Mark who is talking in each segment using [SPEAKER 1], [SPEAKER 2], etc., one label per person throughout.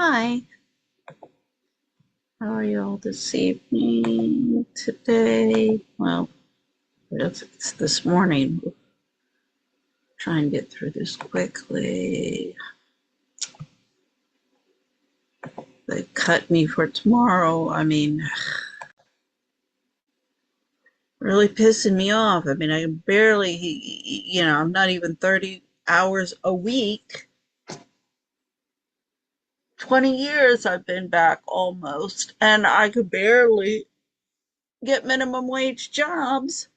[SPEAKER 1] Hi, how are you all this evening, today? Well, it's this morning. Try and get through this quickly. They cut me for tomorrow. I mean, really pissing me off. I mean, I barely, I'm not even 30 hours a week. 20 years I've been back almost, and I could barely get minimum wage jobs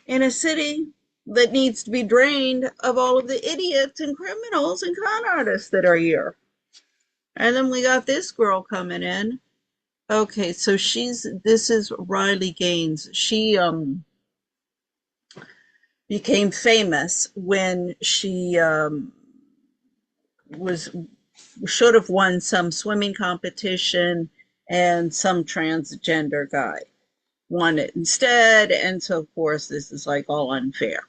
[SPEAKER 1] in a city that needs to be drained of all of the idiots and criminals and con artists that are here. And then we got this girl coming in. Okay, so this is Riley Gaines. She became famous when she was should have won some swimming competition, and some transgender guy won it instead. And so of course this is like all unfair.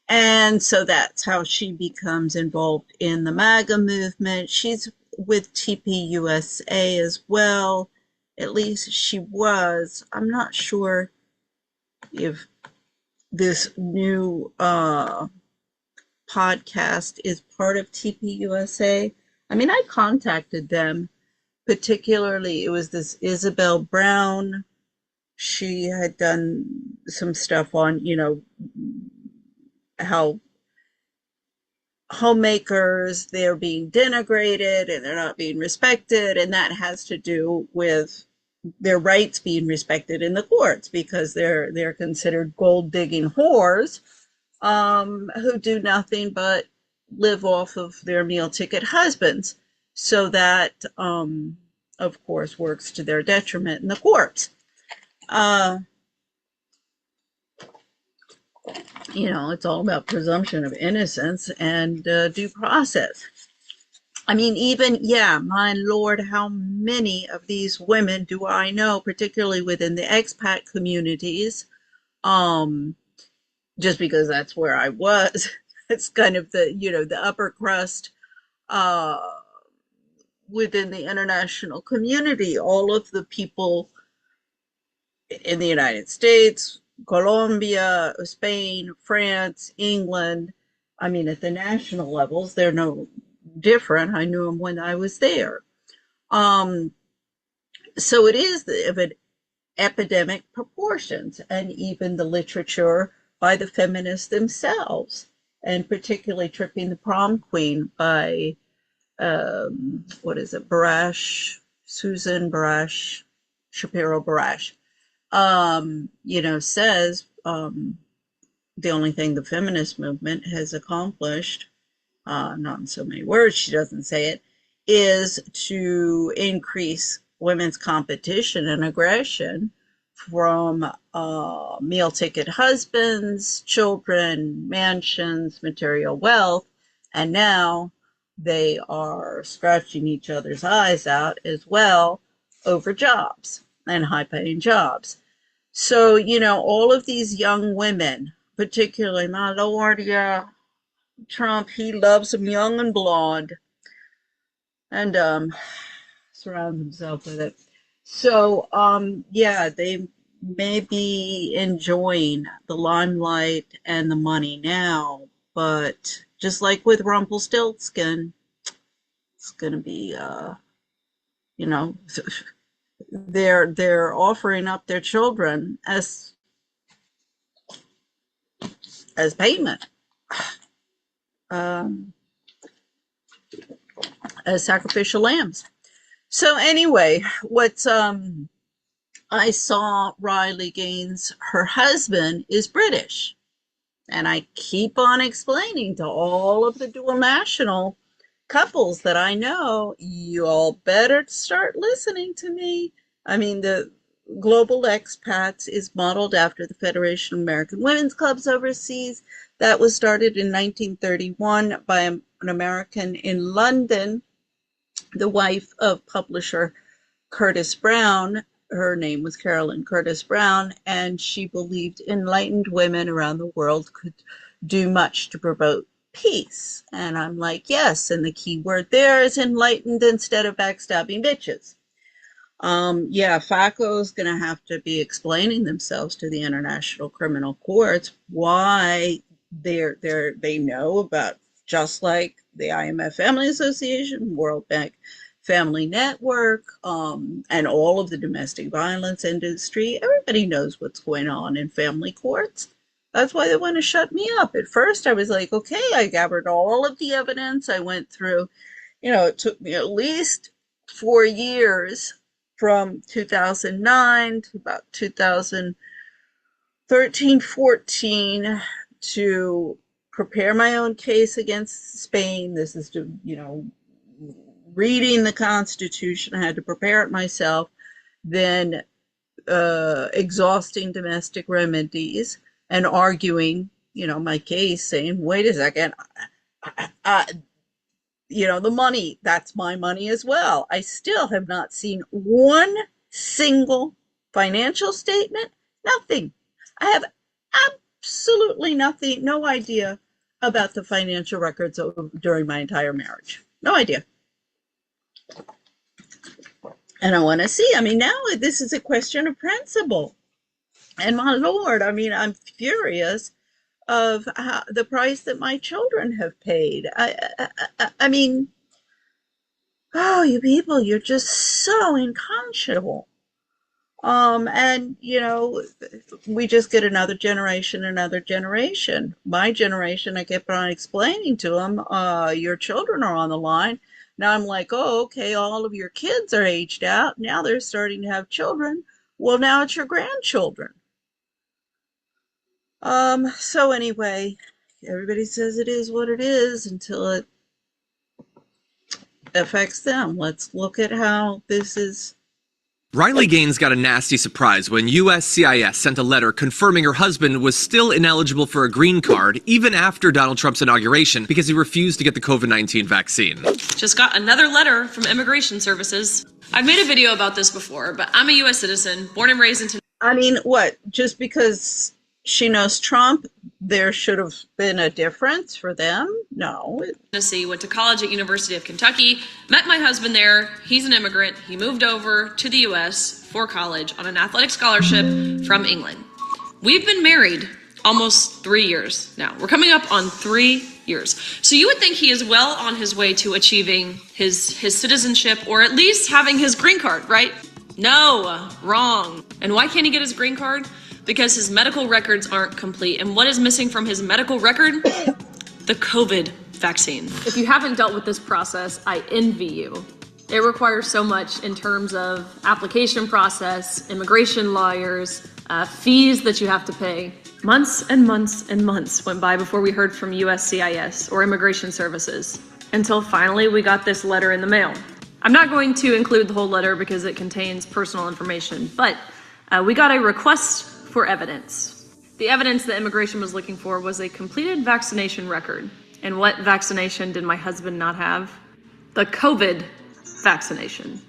[SPEAKER 1] And so that's how she becomes involved in the MAGA movement. She's with TPUSA as well. At least she was. I'm not sure if this new podcast is part of TPUSA. I mean, I contacted them, particularly, it was this Isabel Brown. She had done some stuff on, how homemakers, they're being denigrated and they're not being respected, and that has to do with their rights being respected in the courts, because they're considered gold digging whores who do nothing but live off of their meal ticket husbands. So that of course works to their detriment in the courts. It's all about presumption of innocence and due process. I mean, even, yeah, my Lord, how many of these women do I know, particularly within the expat communities? Just because that's where I was. It's kind of the upper crust within the international community. All of the people in the United States, Colombia, Spain, France, England, I mean, at the national levels, they're no different. I knew them when I was there. So it is of an epidemic proportions, and even the literature by the feminists themselves, and particularly Tripping the Prom Queen by, what is it, Susan Barash, Shapiro Barash, says the only thing the feminist movement has accomplished, not in so many words, she doesn't say it, is to increase women's competition and aggression from meal ticket husbands, children, mansions, material wealth, and now they are scratching each other's eyes out as well over jobs and high-paying jobs. So, all of these young women, particularly, my Lord, yeah, Trump, he loves them young and blonde, and surrounds himself with it. So, yeah, they may be enjoying the limelight and the money now, but just like with Rumpelstiltskin, it's gonna be, you know, they're offering up their children as payment, um, as sacrificial lambs. So anyway, what I saw Riley Gaines, her husband is British. And I keep on explaining to all of the dual national couples that I know, you all better start listening to me. I mean, the Global Expats is modeled after the Federation of American Women's Clubs Overseas. That was started in 1931 by an American in London, the wife of publisher Curtis Brown. Her name was Carolyn Curtis Brown, and she believed enlightened women around the world could do much to promote peace. And I'm like, yes. And the key word there is enlightened instead of backstabbing bitches. Yeah, FACO's going to have to be explaining themselves to the international criminal courts why they know about, just like the IMF Family Association, World Bank Family Network, and all of the domestic violence industry. Everybody knows what's going on in family courts. That's why they want to shut me up. At first, I was like, okay, I gathered all of the evidence. I went through, it took me at least 4 years from 2009 to about 2013, 14 to prepare my own case against Spain. This is to, reading the Constitution. I had to prepare it myself. Then exhausting domestic remedies and arguing, my case, saying, wait a second, the money, that's my money as well. I still have not seen one single financial statement, nothing. I have absolutely nothing, no idea about the financial records during my entire marriage. No idea. And I want to see, now this is a question of principle. And my Lord, I'm furious of the price that my children have paid. I mean, oh, you people, you're just so unconscionable. And we just get another generation. My generation, I kept on explaining to them, your children are on the line. Now I'm like, oh, okay, all of your kids are aged out. Now they're starting to have children. Well, now it's your grandchildren. So anyway, everybody says it is what it is until it affects them. Let's look at how this is.
[SPEAKER 2] Riley Gaines got a nasty surprise when USCIS sent a letter confirming her husband was still ineligible for a green card even after Donald Trump's inauguration because he refused to get the COVID-19 vaccine.
[SPEAKER 3] Just got another letter from Immigration Services. I've made a video about this before, but I'm a U.S. citizen, born and raised in
[SPEAKER 1] what? Just because she knows Trump, there should have been a difference for them? No.
[SPEAKER 3] Tennessee, went to college at University of Kentucky, met my husband there. He's an immigrant. He moved over to the U.S. for college on an athletic scholarship from England. We've been married almost 3 years now. We're coming up on 3 years. So you would think he is well on his way to achieving his citizenship, or at least having his green card, right? No, wrong. And why can't he get his green card? Because his medical records aren't complete. And what is missing from his medical record? The COVID vaccine. If you haven't dealt with this process, I envy you. It requires so much in terms of application process, immigration lawyers, fees that you have to pay. Months and months and months went by before we heard from USCIS or Immigration Services, until finally we got this letter in the mail. I'm not going to include the whole letter because it contains personal information, but we got a request for evidence. The evidence that immigration was looking for was a completed vaccination record. And what vaccination did my husband not have? The COVID vaccination.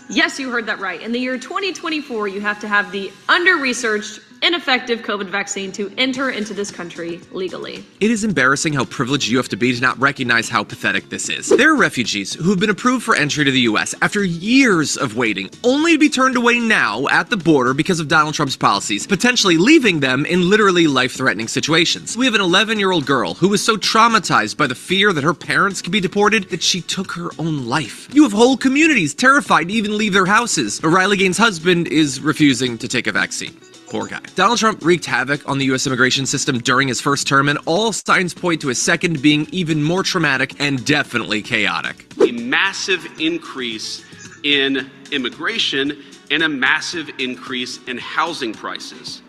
[SPEAKER 3] Yes, you heard that right. In the year 2024, you have to have the under-researched, ineffective COVID vaccine to enter into this country legally.
[SPEAKER 2] It is embarrassing how privileged you have to be to not recognize how pathetic this is. There are refugees who have been approved for entry to the U.S. after years of waiting, only to be turned away now at the border because of Donald Trump's policies, potentially leaving them in literally life-threatening situations. We have an 11-year-old girl who was so traumatized by the fear that her parents could be deported that she took her own life. You have whole communities terrified to even leave their houses. Riley Gaines' husband is refusing to take a vaccine. Poor guy. Donald Trump wreaked havoc on the U.S. immigration system during his first term, and all signs point to his second being even more traumatic and definitely chaotic.
[SPEAKER 4] A massive increase in immigration and a massive increase in housing prices.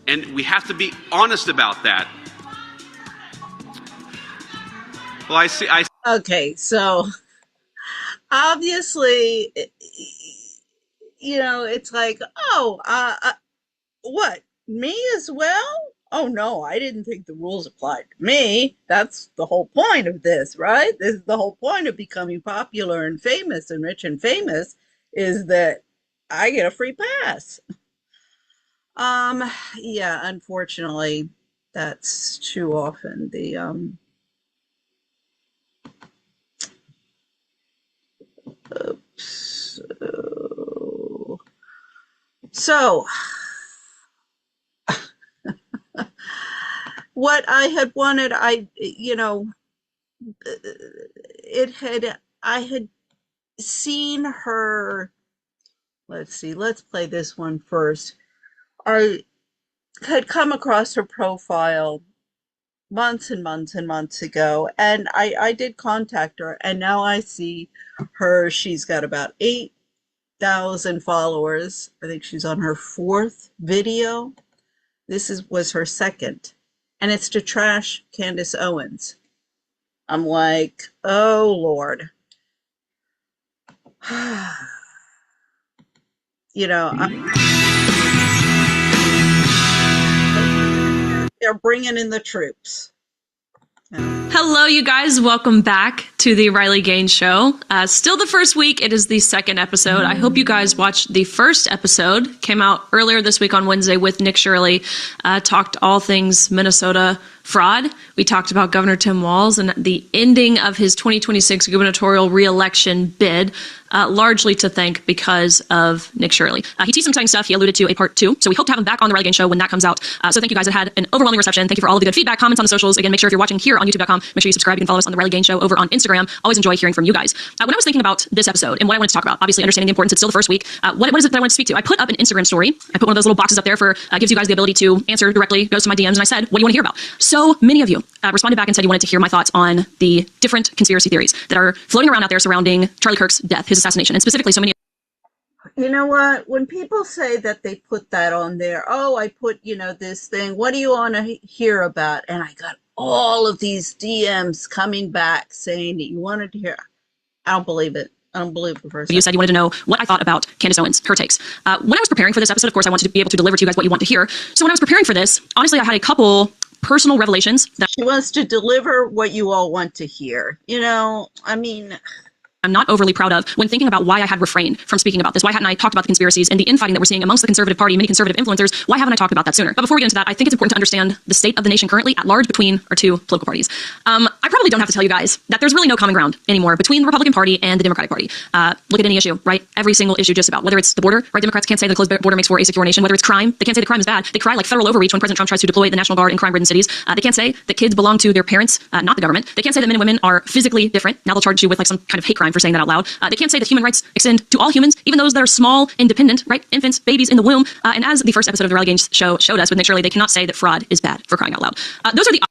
[SPEAKER 4] And we have to be honest about that. Well, I see.
[SPEAKER 1] Okay, so obviously, it's like, what, me as well? Oh no, I didn't think the rules applied to me. That's the whole point of this, right? This is the whole point of becoming popular and famous and rich and famous, is that I get a free pass. Yeah, unfortunately, that's too often the So, what I had wanted, I had seen her. Let's see, let's play this one first. I had come across her profile months and months and months ago, and I did contact her, and now I see her. She's got about 8,000 followers. I think she's on her fourth video. Was her second, and it's to trash Candace Owens. I'm like, oh Lord. They're bringing in the troops.
[SPEAKER 3] Hello, you guys. Welcome back to the Riley Gaines Show. Still the first week. It is the second episode. I hope you guys watched the first episode. Came out earlier this week on Wednesday with Nick Shirley. Talked all things Minnesota fraud. We talked about Governor Tim Walz and the ending of his 2026 gubernatorial re-election bid, largely to thank because of Nick Shirley. He teased some exciting stuff. He alluded to a part 2. So we hope to have him back on the Riley Gaines Show when that comes out. So thank you guys. It had an overwhelming reception. Thank you for all of the good feedback, comments on the socials. Again, make sure if you're watching here on youtube.com, make sure you subscribe. You can follow us on the Riley Gaines Show over on Instagram. Always enjoy hearing from you guys. When I was thinking about this episode and what I wanted to talk about, obviously understanding the importance, it's still the first week. What is it that I want to speak to? I put up an Instagram story. I put one of those little boxes up there for, gives you guys the ability to answer directly, goes to my DMs. And I said, what do you want to hear about? So many of you responded back and said you wanted to hear my thoughts on the different conspiracy theories that are floating around out there surrounding Charlie Kirk's death, his assassination, and specifically so many.
[SPEAKER 1] You know what? When people say that they put that on there, oh, I put, this thing, what do you want to hear about? And I got all of these DMs coming back saying that you wanted to hear. I don't believe it. I don't believe the person.
[SPEAKER 3] You said you wanted to know what I thought about Candace Owens, her takes. When I was preparing for this episode, of course, I wanted to be able to deliver to you guys what you want to hear. So when I was preparing for this, honestly, I had a couple personal revelations that
[SPEAKER 1] she wants to deliver what you all want to hear.
[SPEAKER 3] I'm not overly proud of when thinking about why I had refrained from speaking about this. Why hadn't I talked about the conspiracies and the infighting that we're seeing amongst the conservative party, many conservative influencers? Why haven't I talked about that sooner? But before we get into that, I think it's important to understand the state of the nation currently at large between our two political parties. I probably don't have to tell you guys that there's really no common ground anymore between the Republican Party and the Democratic Party. Look at any issue, right? Every single issue just about, whether it's the border, right? Democrats can't say the closed border makes for a secure nation. Whether it's crime, they can't say the crime is bad. They cry like federal overreach when President Trump tries to deploy the National Guard in crime-ridden cities. They can't say that kids belong to their parents, not the government. They can't say that men and women are physically different. Now they'll charge you with like some kind of hate crime for saying that out loud. They can't say that human rights extend to all humans, even those that are small, independent, right? Infants, babies in the womb. And as the first episode of the Riley Gaines Show showed us with Nick Shirley, they cannot say that fraud is bad, for crying out loud. Those are the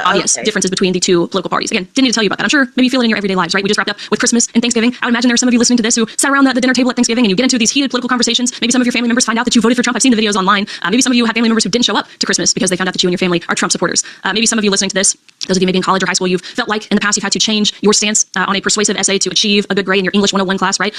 [SPEAKER 3] obvious differences between the two political parties. Again, didn't need to tell you about that. I'm sure maybe you feel it in your everyday lives, right? We just wrapped up with Christmas and Thanksgiving. I would imagine there are some of you listening to this who sat around the dinner table at Thanksgiving and you get into these heated political conversations. Maybe some of your family members find out that you voted for Trump. I've seen the videos online. Maybe some of you have family members who didn't show up to Christmas because they found out that you and your family are Trump supporters. Maybe some of you listening to this, those of you maybe in college or high school, you've felt like in the past you've had to change your stance on a persuasive essay to achieve a good grade in your English 101 class, right?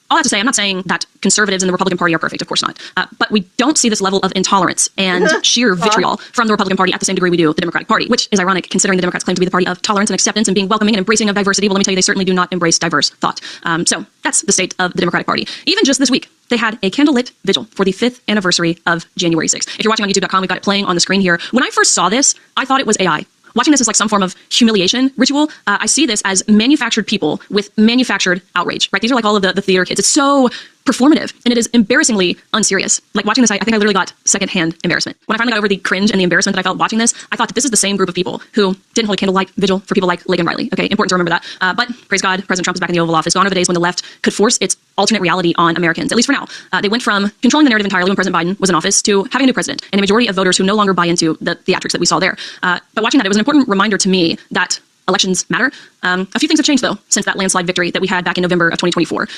[SPEAKER 3] All that to say, I'm not saying that conservatives in the Republican Party are perfect, of course not. But we don't see this level of intolerance and sheer vitriol from the Republican Party at the same degree we do the Democratic Party, which is ironic considering the Democrats claim to be the party of tolerance and acceptance and being welcoming and embracing of diversity. Well, let me tell you, they certainly do not embrace diverse thought. So that's the state of the Democratic Party. Even just this week, they had a candlelit vigil for the 5th anniversary of January 6th. If you're watching on youtube.com, we've got it playing on the screen here. When I first saw this, I thought it was AI. Watching this as like some form of humiliation ritual, I see this as manufactured people with manufactured outrage, right? These are like all of the theater kids. It's so performative and it is embarrassingly unserious. Like watching this, I think I literally got secondhand embarrassment. When I finally got over the cringe and the embarrassment that I felt watching this, I thought that this is the same group of people who didn't hold a candlelight vigil for people like Lagan Riley. Okay, important to remember that. But praise God, President Trump is back in the Oval Office. Gone are the days when the left could force its alternate reality on Americans, at least for now. They went from controlling the narrative entirely when President Biden was in office to having a new president and a majority of voters who no longer buy into the theatrics that we saw there. But watching that, it was an important reminder to me that elections matter. A few things have changed, though, since that landslide victory that we had back in November of 2024.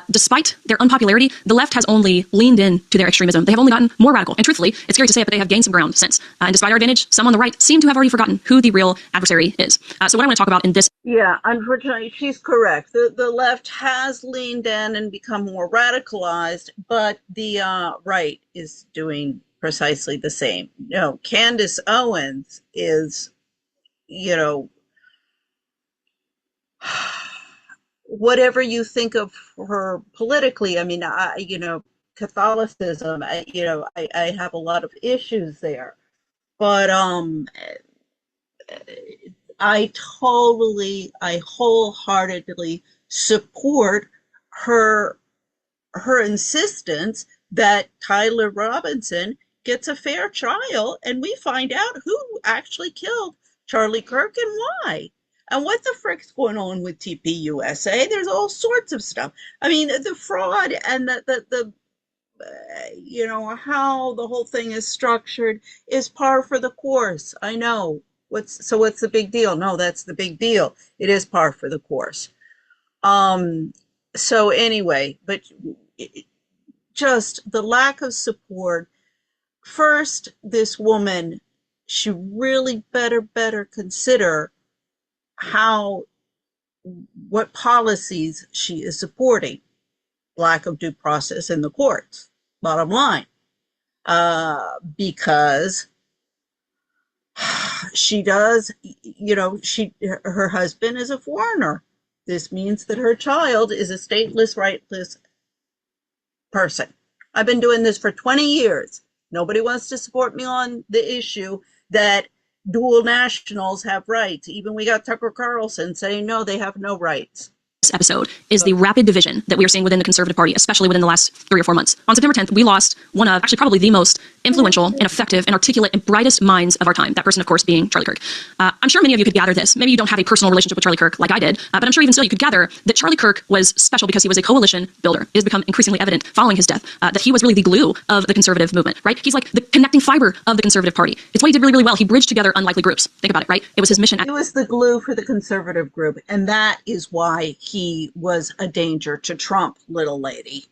[SPEAKER 3] Despite their unpopularity, the left has only leaned in to their extremism. They have only gotten more radical. And truthfully, it's scary to say it, but they have gained some ground since. And despite our advantage, some on the right seem to have already forgotten who the real adversary is. So what I want to talk about in this...
[SPEAKER 1] Yeah, unfortunately, she's correct. The left has leaned in and become more radicalized, but the right is doing precisely the same. Candace Owens is, whatever you think of her politically, Catholicism, I have a lot of issues there, but I wholeheartedly support her insistence that Tyler Robinson gets a fair trial and we find out who actually killed Charlie Kirk and why. And what the frick's going on with TPUSA? There's all sorts of stuff. I mean, the fraud and the how the whole thing is structured is par for the course. I know. What's the big deal? No, that's the big deal. It is par for the course. So anyway, but just the lack of support. First, this woman, she really better consider what policies she is supporting. Lack of due process in the courts, bottom line. Because she does, her husband is a foreigner. This means that her child is a stateless, rightless person. I've been doing this for 20 years. Nobody wants to support me on the issue that dual nationals have rights. Even we got Tucker Carlson saying, no, they have no rights.
[SPEAKER 5] This episode is the rapid division that we are seeing within the Conservative Party, especially within the last 3 or 4 months. On September 10th, we lost one of actually probably the most influential and effective and articulate and brightest minds of our time. That person, of course, being Charlie Kirk. I'm sure many of you could gather this. Maybe you don't have a personal relationship with Charlie Kirk like I did, but I'm sure even still you could gather that Charlie Kirk was special because he was a coalition builder. It has become increasingly evident following his death that he was really the glue of the conservative movement, right? He's like the connecting fiber of the Conservative Party. It's what he did really, really well. He bridged together unlikely groups. Think about it, right? It was his mission.
[SPEAKER 1] He was the glue for the conservative group, and that is why he was a danger to Trump, little lady.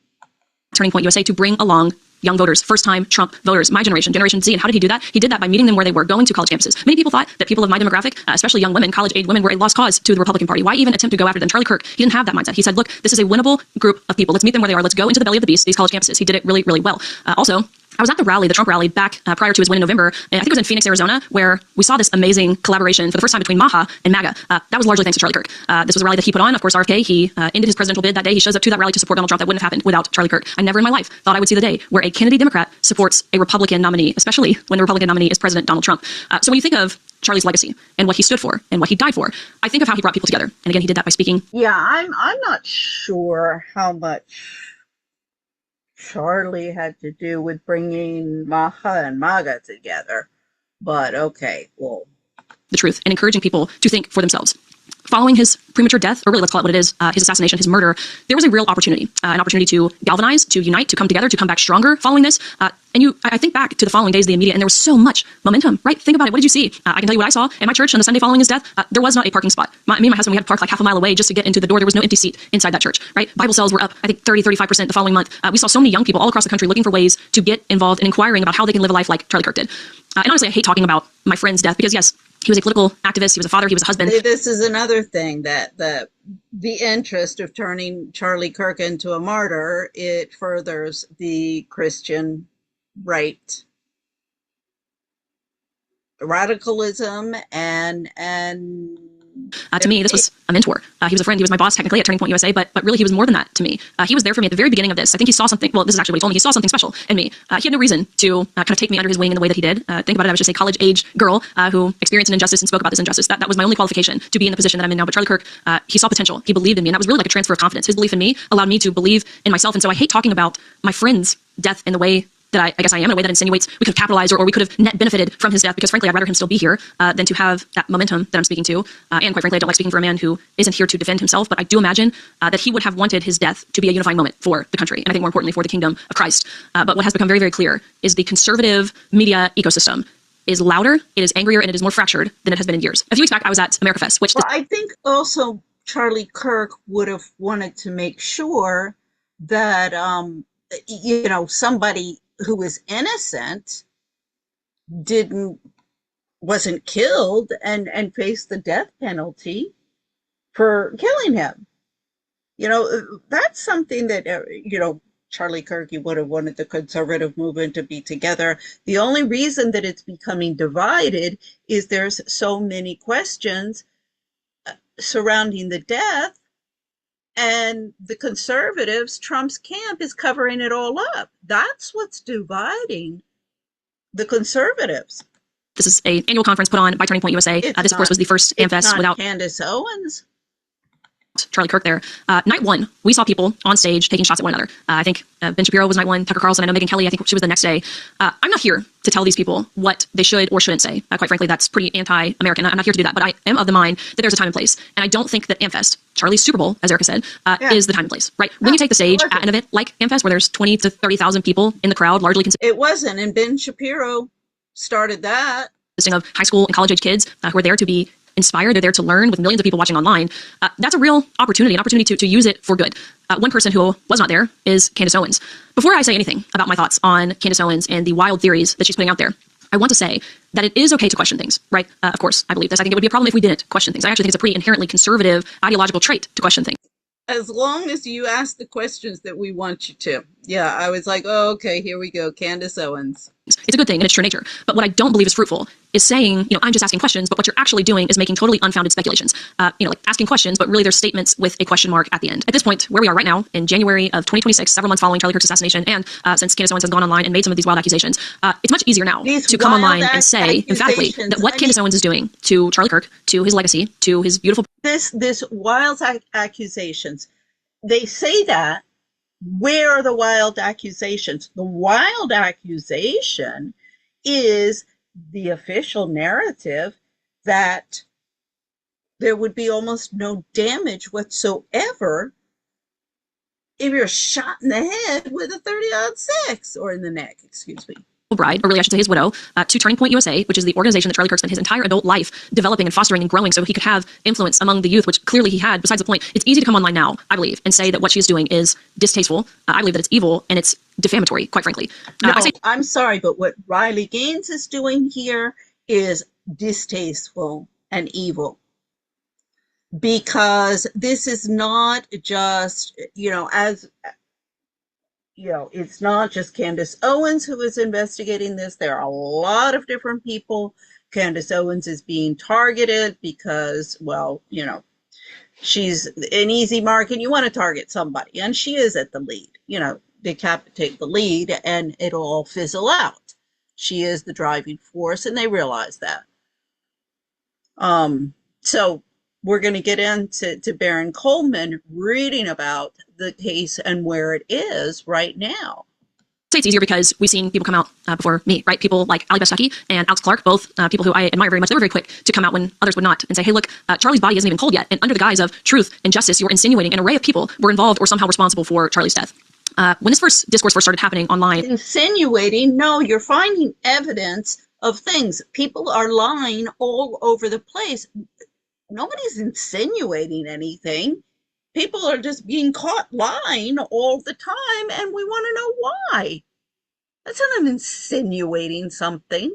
[SPEAKER 5] Turning Point USA to bring along young voters, first-time Trump voters, my generation, Generation Z. And how did he do that? He did that by meeting them where they were, going to college campuses. Many people thought that people of my demographic, especially young women, college-age women, were a lost cause to the Republican Party. Why even attempt to go after them? Charlie Kirk, he didn't have that mindset. He said, look, this is a winnable group of people. Let's meet them where they are. Let's go into the belly of the beast, these college campuses. He did it really, really well. Also, I was at the rally, the Trump rally, back prior to his win in November, and I think it was in Phoenix, Arizona, where we saw this amazing collaboration for the first time between Maha and MAGA. That was largely thanks to Charlie Kirk. This was a rally that he put on. Of course, RFK, he ended his presidential bid that day. He shows up to that rally to support Donald Trump. That wouldn't have happened without Charlie Kirk. I never in my life thought I would see the day where a Kennedy Democrat supports a Republican nominee, especially when the Republican nominee is President Donald Trump. So when you think of Charlie's legacy and what he stood for and what he died for, I think of how he brought people together. And again, he did that by speaking.
[SPEAKER 1] Yeah, I'm not sure how much Charlie had to do with bringing Maha and MAGA together, but okay, well.
[SPEAKER 5] The truth and encouraging people to think for themselves. Following his premature death, or really let's call it what it is, his assassination, his murder, there was a real opportunity, an opportunity to galvanize, to unite, to come together, to come back stronger following this. I think back to the following days of the media, and there was so much momentum, right? Think about it. What did you see? I can tell you what I saw in my church on the Sunday following his death. There was not a parking spot. Me and my husband, we had to park like half a mile away just to get into the door. There was no empty seat inside that church, right? Bible sales were up, I think 35% the following month. We saw so many young people all across the country looking for ways to get involved and inquiring about how they can live a life like Charlie Kirk did. And honestly, I hate talking about my friend's death because yes, he was a political activist, he was a father, he was a husband.
[SPEAKER 1] This is another thing that the interest of turning Charlie Kirk into a martyr, it furthers the Christian right radicalism and
[SPEAKER 5] to me, this was a mentor. He was a friend. He was my boss technically at Turning Point USA, but really he was more than that to me. He was there for me at the very beginning of this. I think he saw something. Well, this is actually what he told me. He saw something special in me. He had no reason to kind of take me under his wing in the way that he did. Think about it. I was just a college age girl who experienced an injustice and spoke about this injustice. That was my only qualification to be in the position that I'm in now. But Charlie Kirk, he saw potential. He believed in me, and that was really like a transfer of confidence. His belief in me allowed me to believe in myself. And so I hate talking about my friend's death in the way that I guess I am, in a way that insinuates we could have capitalized or we could have net benefited from his death, because frankly, I'd rather him still be here than to have that momentum that I'm speaking to. And quite frankly, I don't like speaking for a man who isn't here to defend himself, but I do imagine that he would have wanted his death to be a unifying moment for the country, and I think more importantly for the kingdom of Christ. But what has become very, very clear is the conservative media ecosystem is louder, it is angrier, and it is more fractured than it has been in years. A few weeks back, I was at America Fest, which...
[SPEAKER 1] Well, I think also Charlie Kirk would have wanted to make sure that, somebody who was innocent wasn't killed and faced the death penalty for killing him. That's something that, Charlie Kirk, he would have wanted the conservative movement to be together. The only reason that it's becoming divided is there's so many questions surrounding the death, and the conservatives, Trump's camp, is covering it all up. That's what's dividing the conservatives.
[SPEAKER 5] This is an annual conference put on by Turning Point USA. This, of course, was the first AmFest without
[SPEAKER 1] Candace Owens.
[SPEAKER 5] Charlie Kirk there. Night one, we saw people on stage taking shots at one another. I think Ben Shapiro was night one, Tucker Carlson, I know Megyn Kelly, I think she was the next day. I'm not here to tell these people what they should or shouldn't say. Quite frankly, that's pretty anti-American. I'm not here to do that, but I am of the mind that there's a time and place. And I don't think that AmFest, Charlie's Super Bowl, as Erica said, is the time and place, right? When you take the stage at an event like AmFest, where there's 20 to 30,000 people in the crowd, largely
[SPEAKER 1] It wasn't, and Ben Shapiro started that.
[SPEAKER 5] consisting of high school and college age kids who are there to be inspired. They're there to learn with millions of people watching online. That's a real opportunity, an opportunity to use it for good. One person who was not there is Candace Owens. Before I say anything about my thoughts on Candace Owens and the wild theories that she's putting out there, I want to say that it is okay to question things, right? Of course, I believe this. I think it would be a problem if we didn't question things. I actually think it's a pretty inherently conservative ideological trait to question things.
[SPEAKER 1] As long as you ask the questions that we want you to. Yeah, I was like, oh, okay, here we go, Candace Owens.
[SPEAKER 5] It's a good thing in its true nature. But what I don't believe is fruitful is saying, I'm just asking questions, but what you're actually doing is making totally unfounded speculations. Like asking questions, but really there's statements with a question mark at the end. At this point, where we are right now, in January of 2026, several months following Charlie Kirk's assassination, and since Candace Owens has gone online and made some of these wild accusations, it's much easier now to come online and say emphatically that what Candace Owens is doing to Charlie Kirk, to his legacy, to his beautiful...
[SPEAKER 1] This wild accusations, they say that. Where are the wild accusations? The wild accusation is the official narrative that there would be almost no damage whatsoever if you're shot in the head with a 30-06, or in the neck, excuse me.
[SPEAKER 5] Bride, or really I should say his widow, to Turning Point USA, which is the organization that Charlie Kirk spent his entire adult life developing and fostering and growing so he could have influence among the youth, which clearly he had. Besides the point, it's easy to come online now, I believe, and say that what she is doing is distasteful. I believe that it's evil and it's defamatory, quite frankly.
[SPEAKER 1] No, I'm sorry, but what Riley Gaines is doing here is distasteful and evil. Because this is not just, it's not just Candace Owens who is investigating this. There are a lot of different people. Candace Owens is being targeted because, she's an easy mark and you want to target somebody. And she is at the lead, decapitate the lead and it'll all fizzle out. She is the driving force and they realize that. So we're going to get into Baron Coleman reading about the case and where it is right now.
[SPEAKER 5] Say it's easier because we've seen people come out before me, right? People like Ali Bestaki and Alex Clark, both people who I admire very much. They were very quick to come out when others would not and say, hey, look, Charlie's body isn't even cold yet. And under the guise of truth and justice, you're insinuating an array of people were involved or somehow responsible for Charlie's death. When this discourse first started happening online.
[SPEAKER 1] Insinuating? No, you're finding evidence of things. People are lying all over the place. Nobody's insinuating anything. People are just being caught lying all the time, and we want to know why. That's not insinuating something.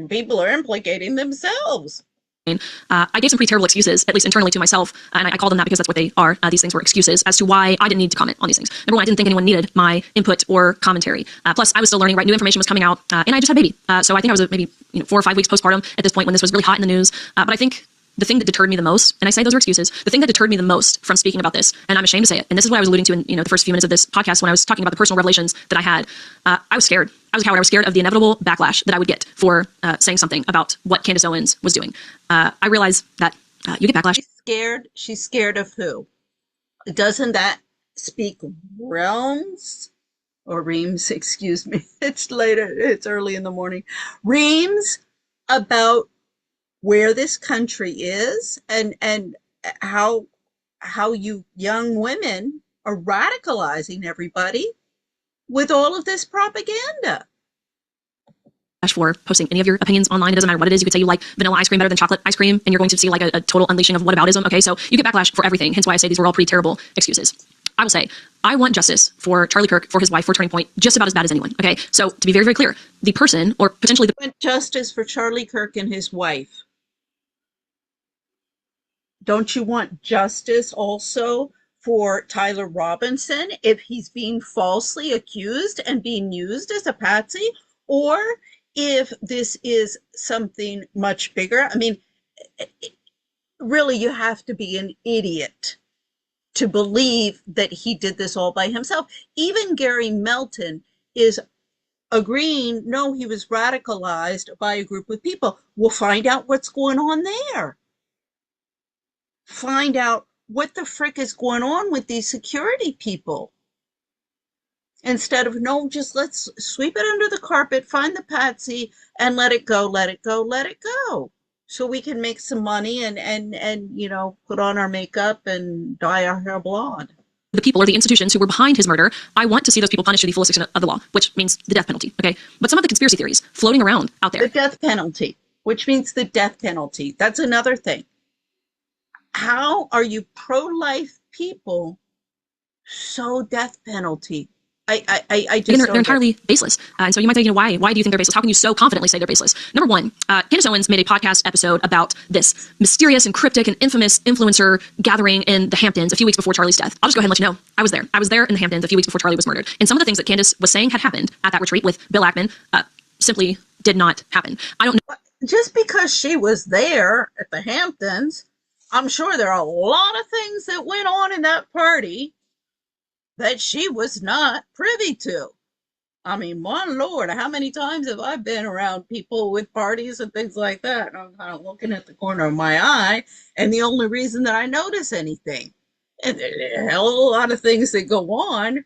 [SPEAKER 1] People are implicating themselves.
[SPEAKER 5] I gave some pretty terrible excuses, at least internally to myself, and I call them that because that's what they are. These things were excuses as to why I didn't need to comment on these things. Number one, I didn't think anyone needed my input or commentary. Plus, I was still learning, right? New information was coming out, and I just had a baby. So I think I was maybe 4 or 5 weeks postpartum at this point when this was really hot in the news. But I think the thing that deterred me the most, and I say those are excuses, the thing that deterred me the most from speaking about this, and I'm ashamed to say it, and this is what I was alluding to in the first few minutes of this podcast when I was talking about the personal revelations that I had. I was scared. I was a coward. I was scared of the inevitable backlash that I would get for saying something about what Candace Owens was doing. I realized that you get backlash.
[SPEAKER 1] She's scared of who? Doesn't that speak reams, excuse me. It's later. It's early in the morning. Reams about where this country is and how you young women are radicalizing everybody with all of this propaganda.
[SPEAKER 5] For posting any of your opinions online. It doesn't matter what it is. You could say you like vanilla ice cream better than chocolate ice cream, and you're going to see like a total unleashing of whataboutism. Okay, so you get backlash for everything. Hence why I say these were all pretty terrible excuses. I will say, I want justice for Charlie Kirk, for his wife, for Turning Point, just about as bad as anyone. Okay, so to be very, very clear, the person or potentially the
[SPEAKER 1] justice for Charlie Kirk and his wife. Don't you want justice also for Tyler Robinson if he's being falsely accused and being used as a patsy? Or if this is something much bigger? I mean, really, you have to be an idiot to believe that he did this all by himself. Even Gary Melton is agreeing, no, he was radicalized by a group of people. We'll find out what's going on there. find out what the frick is going on with these security people. Instead of, no, just let's sweep it under the carpet, find the patsy, and let it go, let it go, let it go. So we can make some money and put on our makeup and dye our hair blonde.
[SPEAKER 5] The people or the institutions who were behind his murder, I want to see those people punished to the fullest extent of the law, which means the death penalty, okay? But some of the conspiracy theories floating around out there.
[SPEAKER 1] The death penalty, which means the death penalty. That's another thing. How are you pro-life people so death penalty? I just
[SPEAKER 5] they're entirely baseless. And so you might say, why do you think they're baseless? How can you so confidently say they're baseless? Number one, Candace Owens made a podcast episode about this mysterious and cryptic and infamous influencer gathering in the Hamptons a few weeks before Charlie's death. I'll just go ahead and let you know. I was there. I was there in the Hamptons a few weeks before Charlie was murdered. And some of the things that Candace was saying had happened at that retreat with Bill Ackman simply did not happen. I don't know.
[SPEAKER 1] Just because she was there at the Hamptons, I'm sure there are a lot of things that went on in that party that she was not privy to. I mean, my Lord, how many times have I been around people with parties and things like that? And I'm kind of looking at the corner of my eye, and the only reason that I notice anything, and there are a hell of a lot of things that go on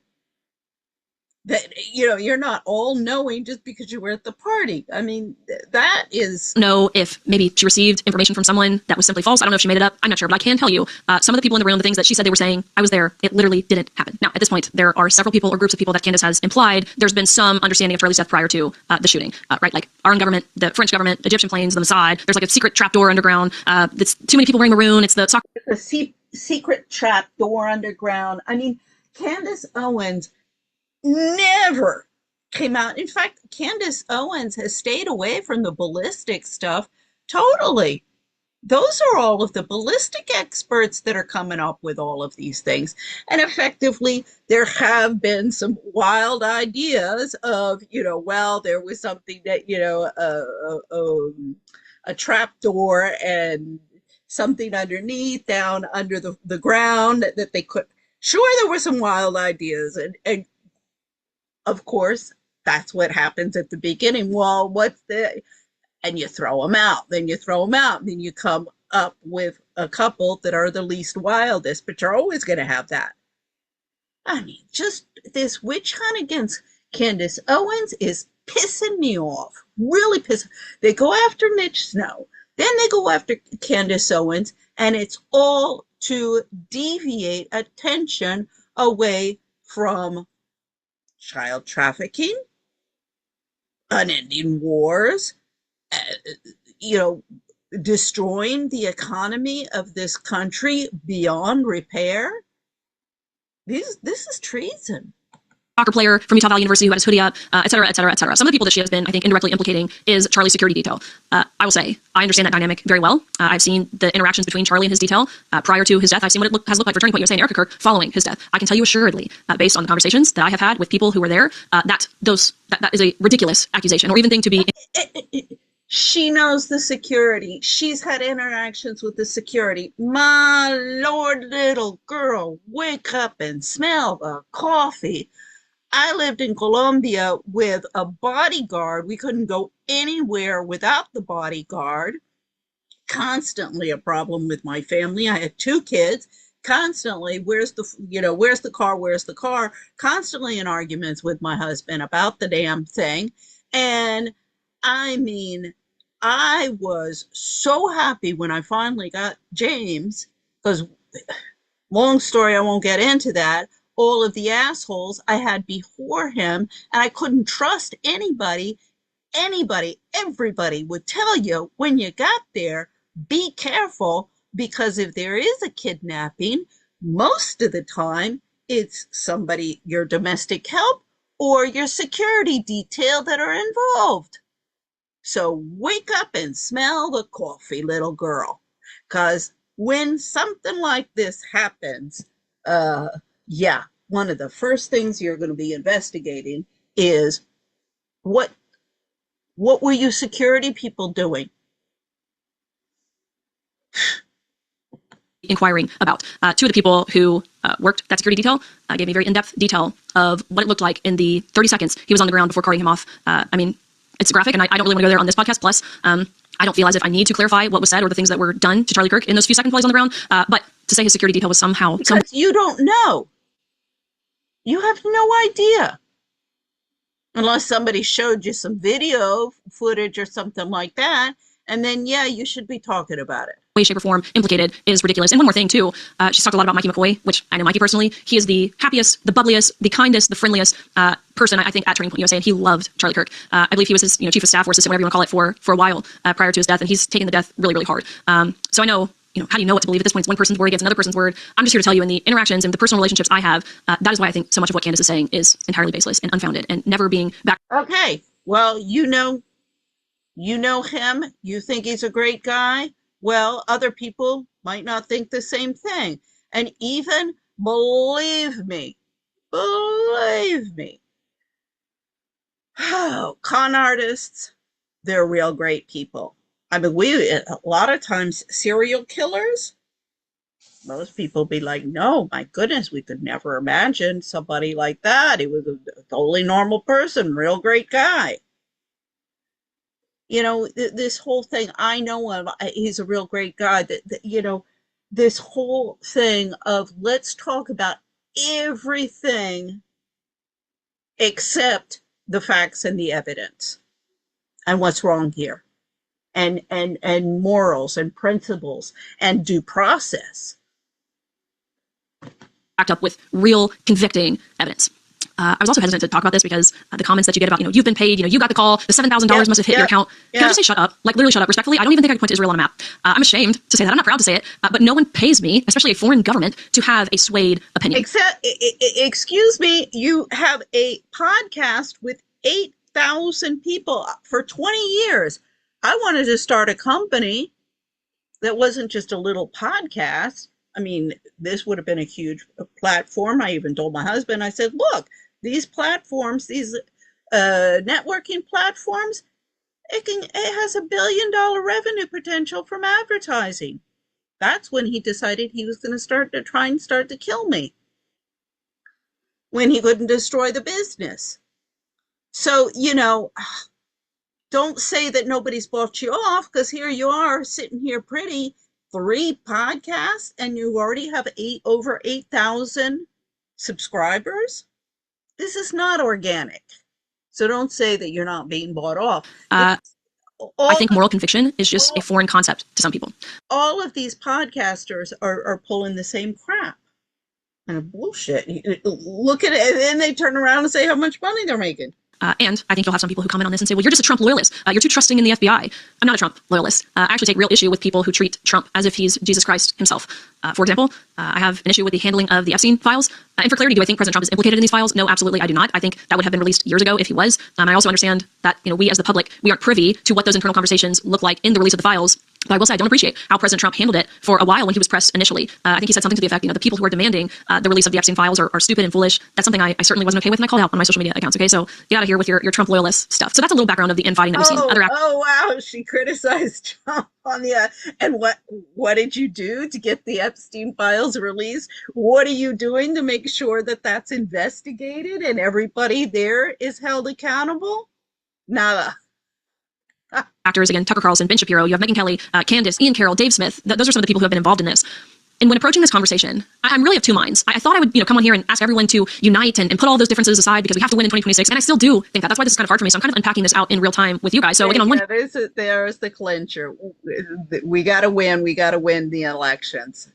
[SPEAKER 1] that, you're not all knowing just because you were at the party. I mean, that is...
[SPEAKER 5] know if maybe she received information from someone that was simply false. I don't know if she made it up. I'm not sure, but I can tell you some of the people in the room, the things that she said they were saying, I was there. It literally didn't happen. Now, at this point, there are several people or groups of people that Candace has implied there's been some understanding of Charlie's death prior to the shooting, right? Like our own government, the French government, Egyptian planes, the Mossad. There's like a secret trapdoor underground. It's too many people wearing maroon. It's the soccer.
[SPEAKER 1] A secret trapdoor underground. I mean, Candace Owens never came out. In fact, Candace Owens has stayed away from the ballistic stuff totally. Those are all of the ballistic experts that are coming up with all of these things. And effectively, there have been some wild ideas of, well, there was something that, a trapdoor and something underneath, down under the ground that they could. Sure, there were some wild ideas. And of course, that's what happens at the beginning. Well, and you throw them out, then you throw them out, and then you come up with a couple that are the least wildest, but you're always going to have that. I mean, just this witch hunt against Candace Owens is pissing me off. Really pissing. They go after Mitch Snow, then they go after Candace Owens, and it's all to deviate attention away from child trafficking, unending wars, destroying the economy of this country beyond repair. This is treason.
[SPEAKER 5] Soccer player from Utah Valley University who had his hoodie up, et cetera, et cetera, et cetera. Some of the people that she has been, I think, indirectly implicating is Charlie's security detail. I will say, I understand that dynamic very well. I've seen the interactions between Charlie and his detail prior to his death. I've seen what it has looked like for Turning Point USA and Erica Kirk following his death. I can tell you assuredly, based on the conversations that I have had with people who were there, that is a ridiculous accusation or even thing to be...
[SPEAKER 1] She knows the security. She's had interactions with the security. My Lord, little girl, wake up and smell the coffee. I lived in Colombia with a bodyguard. We couldn't go anywhere without the bodyguard. Constantly a problem with my family. I had 2 kids. Constantly, where's the car? Constantly in arguments with my husband about the damn thing. And I mean, I was so happy when I finally got James, because long story, I won't get into that. All of the assholes I had before him, and I couldn't trust anybody. Everybody would tell you when you got there, be careful, because if there is a kidnapping, most of the time it's somebody, your domestic help or your security detail that are involved. So wake up and smell the coffee, little girl, because when something like this happens, one of the first things you're going to be investigating is what were you security people doing?
[SPEAKER 5] Inquiring about 2 of the people who worked that security detail gave me very in-depth detail of what it looked like in the 30 seconds he was on the ground before carting him off. I mean, it's graphic, and I don't really want to go there on this podcast. Plus, I don't feel as if I need to clarify what was said or the things that were done to Charlie Kirk in those few seconds while he's on the ground. But to say his security detail was somehow...
[SPEAKER 1] Because you don't know. You have no idea. Unless somebody showed you some video footage or something like that. And then, yeah, you should be talking about it.
[SPEAKER 5] Way, shape, or form implicated is ridiculous. And one more thing, too. She's talked a lot about Mikey McCoy, which I know Mikey personally. He is the happiest, the bubbliest, the kindest, the friendliest person, I think, at Turning Point USA, and he loved Charlie Kirk. I believe he was his chief of staff or assistant, whatever you want to call it, for a while prior to his death, and he's taken the death really, really hard. So I know, how do you know what to believe at this point? It's one person's word against another person's word. I'm just here to tell you, in the interactions and the personal relationships I have, that is why I think so much of what Candace is saying is entirely baseless and unfounded and never being back.
[SPEAKER 1] Okay, well, you know him, you think he's a great guy. Well, other people might not think the same thing. And even, believe me, con artists, they're real great people. I mean, a lot of times, serial killers, most people be like, no, my goodness, we could never imagine somebody like that. He was a totally normal person, real great guy. This whole thing, I know him, he's a real great guy. This whole thing of let's talk about everything except the facts and the evidence and what's wrong here and morals and principles and due process.
[SPEAKER 5] Backed up with real convicting evidence. I was also hesitant to talk about this because the comments that you get about, you've been paid, you got the call, the $7,000 must have hit your account. Can I just say shut up? Like, literally shut up. Respectfully, I don't even think I could point to Israel on a map. I'm ashamed to say that. I'm not proud to say it, but no one pays me, especially a foreign government, to have a swayed opinion.
[SPEAKER 1] Excuse me, you have a podcast with 8,000 people for 20 years. I wanted to start a company that wasn't just a little podcast. I mean, this would have been a huge platform. I even told my husband, I said, look, these platforms, these networking platforms, it has $1 billion revenue potential from advertising. That's when he decided he was going to try and start to kill me. When he couldn't destroy the business. So, don't say that nobody's bought you off, because here you are sitting here pretty, 3 podcasts, and you already have over 8,000 subscribers. This is not organic. So don't say that you're not being bought off.
[SPEAKER 5] I think moral conviction is just a foreign concept to some people.
[SPEAKER 1] All of these podcasters are pulling the same crap. And bullshit. Look at it, and then they turn around and say how much money they're making.
[SPEAKER 5] And I think you'll have some people who comment on this and say, well, you're just a Trump loyalist. You're too trusting in the FBI. I'm not a Trump loyalist. I actually take real issue with people who treat Trump as if he's Jesus Christ himself. For example, I have an issue with the handling of the Epstein files. And for clarity, do I think President Trump is implicated in these files? No, absolutely, I do not. I think that would have been released years ago if he was. I also understand that we as the public, we aren't privy to what those internal conversations look like in the release of the files. But I will say I don't appreciate how President Trump handled it for a while when he was pressed initially. I think he said something to the effect, the people who are demanding the release of the Epstein files are stupid and foolish. That's something I certainly wasn't okay with, and I called out on my social media accounts. Okay, so get out of here with your Trump loyalist stuff. So that's a little background of the infighting that we've seen.
[SPEAKER 1] Oh wow, she criticized Trump on the and what did you do to get the Epstein files released? What are you doing to make sure that that's investigated and everybody there is held accountable? Nada.
[SPEAKER 5] Actors, again, Tucker Carlson, Ben Shapiro, you have Megyn Kelly, Candace, Ian Carroll, Dave Smith. Those are some of the people who have been involved in this. And when approaching this conversation, I'm really of two minds. I thought I would, come on here and ask everyone to unite and put all those differences aside because we have to win in 2026. And I still do think that. That's why this is kind of hard for me. So I'm kind of unpacking this out in real time with you guys. So again, on one,
[SPEAKER 1] there's the clincher. We got to win. We got to win the elections.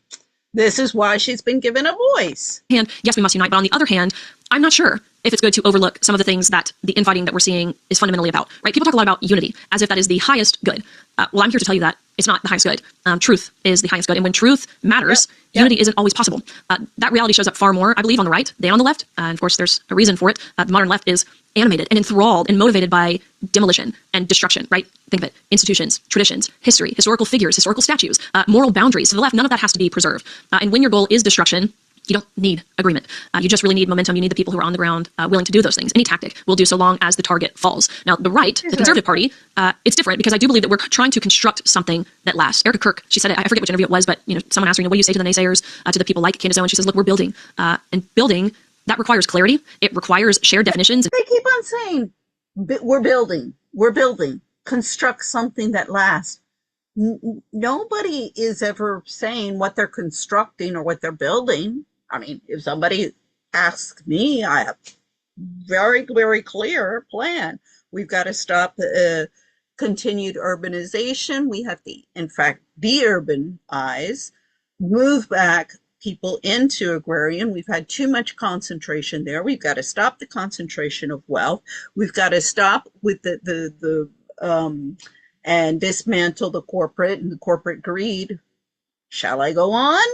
[SPEAKER 1] This is why she's been given a voice.
[SPEAKER 5] And yes, we must unite. But on the other hand, I'm not sure if it's good to overlook some of the things that the infighting that we're seeing is fundamentally about, right? People talk a lot about unity as if that is the highest good. Well, I'm here to tell you that it's not the highest good. Truth is the highest good. And when truth matters, unity isn't always possible. That reality shows up far more, I believe, on the right than on the left. And of course, there's a reason for it. The modern left is animated and enthralled and motivated by demolition and destruction, right? Think of it. Institutions, traditions, history, historical figures, historical statues, moral boundaries. To the left, none of that has to be preserved. And when your goal is destruction, you don't need agreement. You just really need momentum. You need the people who are on the ground willing to do those things. Any tactic will do so long as the target falls. Now, the right, the Conservative Party, it's different because I do believe that we're trying to construct something that lasts. Erica Kirk, she said it, I forget which interview it was, but someone asked her, what do you say to the naysayers, to the people like Candace Owens? She says, look, we're building. And building, that requires clarity. It requires shared definitions.
[SPEAKER 1] They keep on saying, we're building. We're building. construct something that lasts. Nobody is ever saying what they're constructing or what they're building. I mean, if somebody asks me, I have very, very clear plan. We've got to stop continued urbanization. We have to, in fact, de-urbanize, move back people into agrarian. We've had too much concentration there. We've got to stop the concentration of wealth. We've got to stop with and dismantle the corporate and the corporate greed. Shall I go on?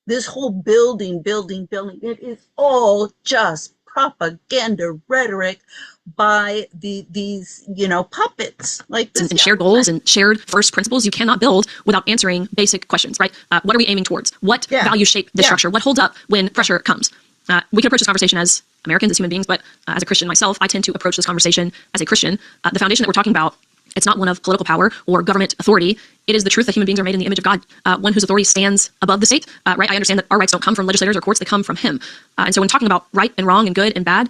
[SPEAKER 1] This whole building, it is all just propaganda rhetoric by these, puppets like this.
[SPEAKER 5] And shared goals and shared first principles you cannot build without answering basic questions, right? What are we aiming towards? What values shape the structure? What holds up when pressure comes? We can approach this conversation as Americans, as human beings, but as a Christian myself, I tend to approach this conversation as a Christian. The foundation that we're talking about, it's not one of political power or government authority. It is the truth that human beings are made in the image of God, one whose authority stands above the state, right? I understand that our rights don't come from legislators or courts, they come from him. And so when talking about right and wrong and good and bad,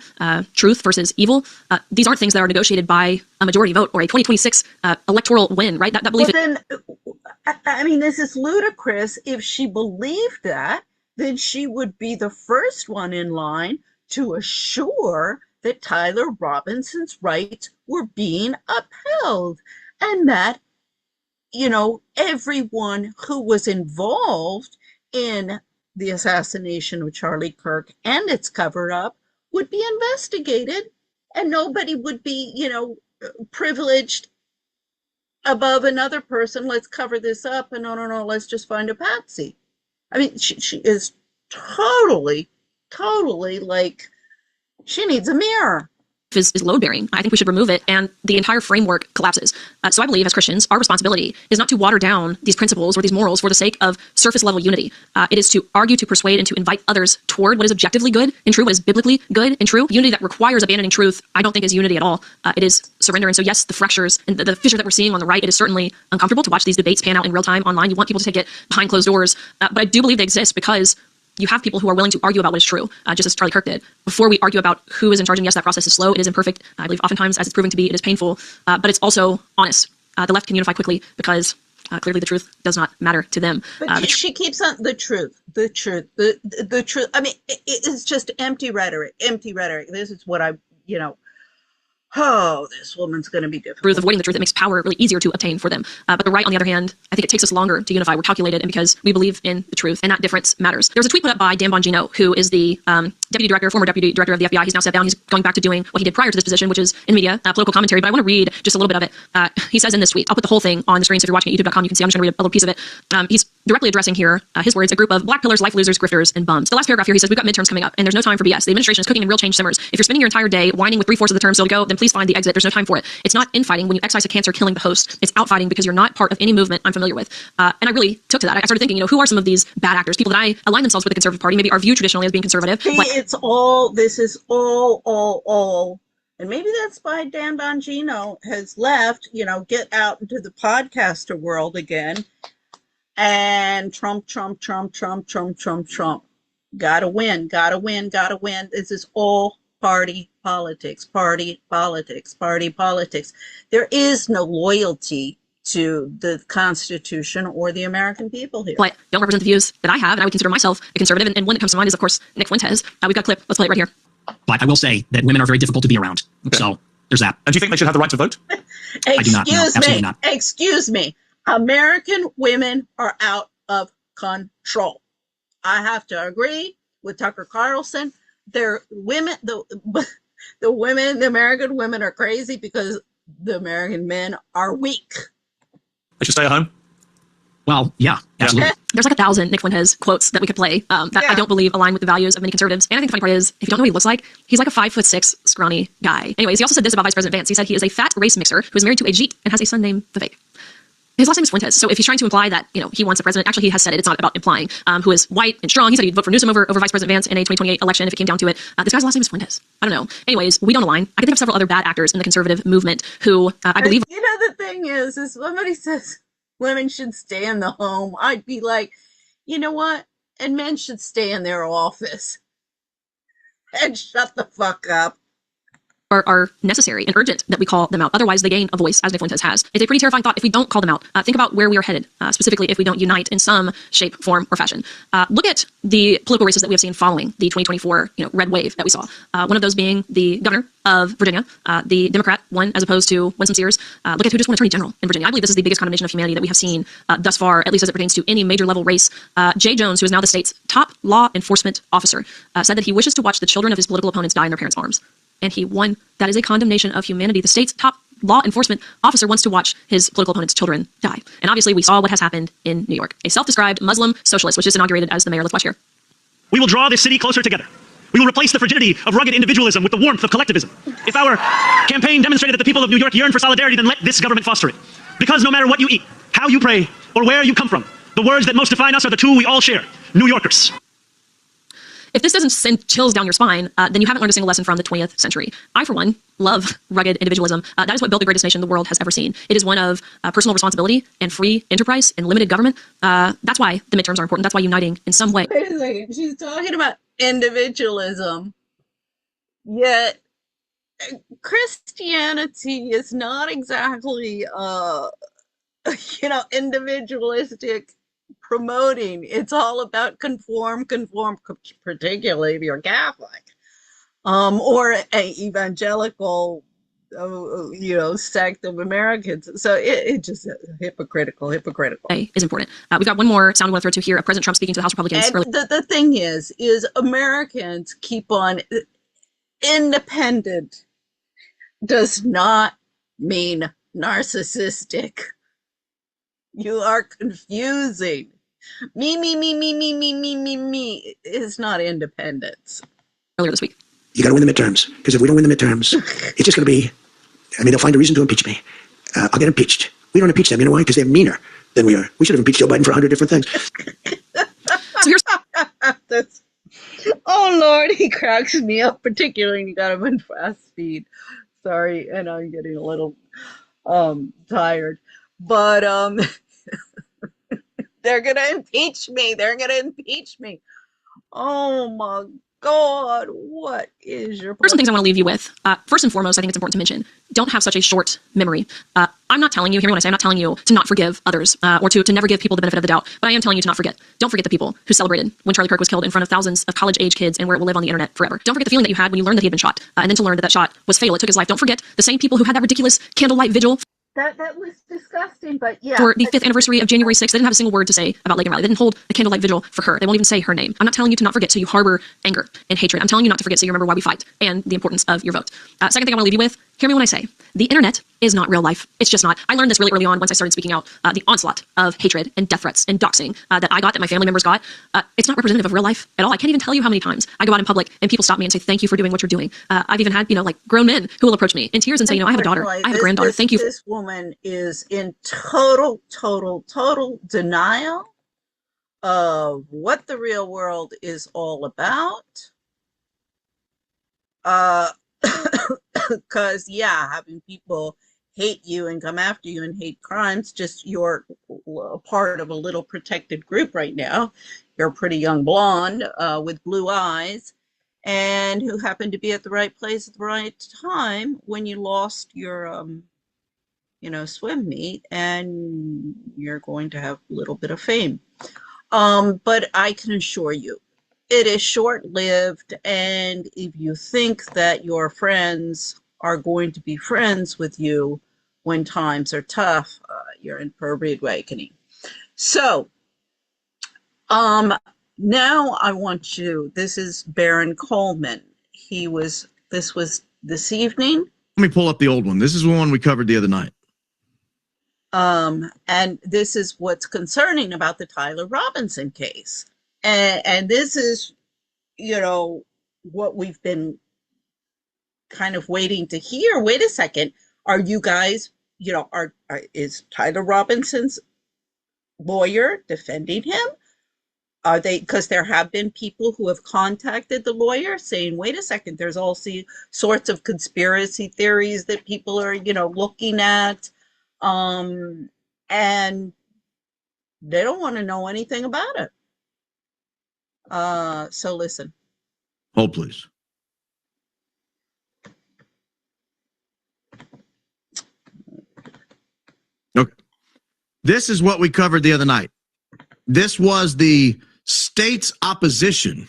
[SPEAKER 5] truth versus evil, these aren't things that are negotiated by a majority vote or a 2026 electoral win, right? That belief.
[SPEAKER 1] Well, then, I mean, this is ludicrous. If she believed that, then she would be the first one in line to assure that Tyler Robinson's rights were being upheld, and that, everyone who was involved in the assassination of Charlie Kirk and its cover-up would be investigated, and nobody would be, privileged above another person. Let's cover this up, and no, let's just find a patsy. I mean, she is totally like, she needs a mirror.
[SPEAKER 5] Is load bearing. I think we should remove it, and the entire framework collapses. So I believe as Christians, our responsibility is not to water down these principles or these morals for the sake of surface level unity. It is to argue, to persuade, and to invite others toward what is objectively good and true, what is biblically good and true. Unity that requires abandoning truth, I don't think is unity at all. It is surrender. And so yes, the fractures and the fissure that we're seeing on the right, it is certainly uncomfortable to watch these debates pan out in real time online. You want people to take it behind closed doors, but I do believe they exist because you have people who are willing to argue about what is true, just as Charlie Kirk did. Before we argue about who is in charge, and yes, that process is slow, it is imperfect. I believe oftentimes, as it's proving to be, it is painful, but it's also honest. The left can unify quickly because clearly the truth does not matter to them.
[SPEAKER 1] But she keeps on the truth. The truth. I mean, it is just empty rhetoric. This is what this woman's going to be difficult.
[SPEAKER 5] Truth, avoiding the truth, it makes power really easier to obtain for them. But the right, on the other hand, I think it takes us longer to unify. We're calculated, and because we believe in the truth, and that difference matters. There was a tweet put up by Dan Bongino, who is the former deputy director of the FBI. He's now stepped down. He's going back to doing what he did prior to this position, which is in media, political commentary. But I want to read just a little bit of it. He says in this tweet, I'll put the whole thing on the screen, so if you're watching at youtube.com, you can see. I'm just going to read a little piece of it. He's directly addressing here, his words, a group of black pillars, life losers, grifters, and bums. The last paragraph here, he says, we've got midterms coming up, and there's no time for BS. The administration is cooking and real change simmers. If you're spending your entire day whining with 3/4 of the term still to go, then please find the exit. There's no time for it. It's not infighting when you excise a cancer killing the host. It's outfighting because you're not part of any movement I'm familiar with. And I really took to that. I started thinking, who are some of these bad actors? People that I align themselves with the Conservative Party, maybe are viewed traditionally as being conservative.
[SPEAKER 1] This is all. And maybe that's why Dan Bongino has left, get out into the podcaster world again. And Trump. Gotta win. This is all party politics. There is no loyalty to the Constitution or the American people here.
[SPEAKER 5] But don't represent the views that I have, and I would consider myself a conservative. And one that comes to mind is, of course, Nick Fuentes. We've got a clip. Let's play it right here.
[SPEAKER 6] But I will say that women are very difficult to be around. Okay. So there's that.
[SPEAKER 7] And do you think they should have the right to vote?
[SPEAKER 6] I do not. No, absolutely not.
[SPEAKER 1] Excuse me. American women are out of control. I have to agree with Tucker Carlson. The American women are crazy because the American men are weak.
[SPEAKER 7] I should stay at home.
[SPEAKER 6] Well, yeah, absolutely.
[SPEAKER 5] There's like 1,000 Nick Fuentes quotes that we could play I don't believe align with the values of many conservatives. And I think the funny part is, if you don't know what he looks like, he's like a 5'6" scrawny guy. Anyways, he also said this about Vice President Vance. He said he is a fat race mixer who is married to a Jeet and has a son named Vivek. His last name is Fuentes. So if he's trying to imply that, he wants a president, actually he has said it, it's not about implying, who is white and strong. He said he'd vote for Newsom over Vice President Vance in a 2028 election if it came down to it. This guy's last name is Fuentes. I don't know. Anyways, we don't align. I can think of several other bad actors in the conservative movement who I believe.
[SPEAKER 1] The thing is somebody says women should stay in the home. I'd be like, you know what? And men should stay in their office and shut the fuck up.
[SPEAKER 5] are necessary and urgent that we call them out. Otherwise, they gain a voice, as De Fuentes has. It's a pretty terrifying thought if we don't call them out. Think about where we are headed, specifically if we don't unite in some shape, form, or fashion. Look at the political races that we have seen following the 2024 red wave that we saw. One of those being the governor of Virginia, the Democrat one, as opposed to Winsome Sears. Look at who just won Attorney General in Virginia. I believe this is the biggest condemnation of humanity that we have seen thus far, at least as it pertains to any major level race. Jay Jones, who is now the state's top law enforcement officer, said that he wishes to watch the children of his political opponents die in their parents' arms. And he won. That is a condemnation of humanity. The state's top law enforcement officer wants to watch his political opponent's children die. And obviously, we saw what has happened in New York. A self-described Muslim socialist was just inaugurated as the mayor. Let's watch here.
[SPEAKER 6] We will draw this city closer together. We will replace the frigidity of rugged individualism with the warmth of collectivism. If our campaign demonstrated that the people of New York yearn for solidarity, then let this government foster it. Because no matter what you eat, how you pray, or where you come from, the words that most define us are the two we all share: New Yorkers.
[SPEAKER 5] If this doesn't send chills down your spine, then you haven't learned a single lesson from the 20th century. I, for one, love rugged individualism. That is what built the greatest nation the world has ever seen. It is one of personal responsibility and free enterprise and limited government. That's why the midterms are important. That's why uniting in some way.
[SPEAKER 1] Wait a second. She's talking about individualism, yet Christianity is not exactly, individualistic promoting. It's all about conform, particularly if you're Catholic, or an evangelical, sect of Americans. So it just hypocritical.
[SPEAKER 5] Is important. We've got one more sound we want to throw to here. President Trump speaking to the House Republicans.
[SPEAKER 1] And the thing is Americans keep on independent does not mean narcissistic. You are confusing. Me is not independence.
[SPEAKER 5] Earlier this week.
[SPEAKER 8] You got to win the midterms, because if we don't win the midterms, it's just going to be, they'll find a reason to impeach me. I'll get impeached. We don't impeach them. You know why? Because they're meaner than we are. We should have impeached Joe Biden for 100 different things.
[SPEAKER 5] So here's
[SPEAKER 1] oh, Lord, he cracks me up, particularly when you got him in fast speed. Sorry, and I'm getting a little tired. But they're going to impeach me. Oh, my God, what is your point?
[SPEAKER 5] Here's some things I want to leave you with. First and foremost, I think it's important to mention, don't have such a short memory. I'm not telling you, hear me when I say, I'm not telling you to not forgive others or to never give people the benefit of the doubt, but I am telling you to not forget. Don't forget the people who celebrated when Charlie Kirk was killed in front of thousands of college-age kids and where it will live on the internet forever. Don't forget the feeling that you had when you learned that he had been shot, and then to learn that that shot was fatal. It took his life. Don't forget the same people who had that ridiculous candlelight vigil.
[SPEAKER 1] That was disgusting, but yeah.
[SPEAKER 5] For the 5th anniversary of January 6th, they didn't have a single word to say about Laken Riley. They didn't hold a candlelight vigil for her. They won't even say her name. I'm not telling you to not forget so you harbor anger and hatred. I'm telling you not to forget so you remember why we fight and the importance of your vote. Second thing I want to leave you with, hear me when I say, the internet is not real life. It's just not. I learned this really early on once I started speaking out. The onslaught of hatred and death threats and doxing that I got, that my family members got, it's not representative of real life at all. I can't even tell you how many times I go out in public and people stop me and say, thank you for doing what you're doing. I've even had, grown men who will approach me in tears and say, I have a daughter, I have a granddaughter, thank you.
[SPEAKER 1] This woman is in total denial of what the real world is all about. Because having people hate you and come after you and hate crimes, just you're a part of a little protected group right now. You're a pretty young blonde with blue eyes and who happened to be at the right place at the right time when you lost your swim meet, and you're going to have a little bit of fame. But I can assure you, it is short-lived, and if you think that your friends are going to be friends with you when times are tough, you're in for a rude awakening. So, now I want you, this is Baron Coleman. This was this evening.
[SPEAKER 9] Let me pull up the old one. This is the one we covered the other night.
[SPEAKER 1] And this is what's concerning about the Tyler Robinson case. And this is, what we've been kind of waiting to hear. Wait a second. Are you guys, is Tyler Robinson's lawyer defending him? Are they, because there have been people who have contacted the lawyer saying, wait a second, there's all sorts of conspiracy theories that people are, looking at. And they don't want to know anything about it. So listen.
[SPEAKER 9] Hold, please. This is what we covered the other night. This was the state's opposition.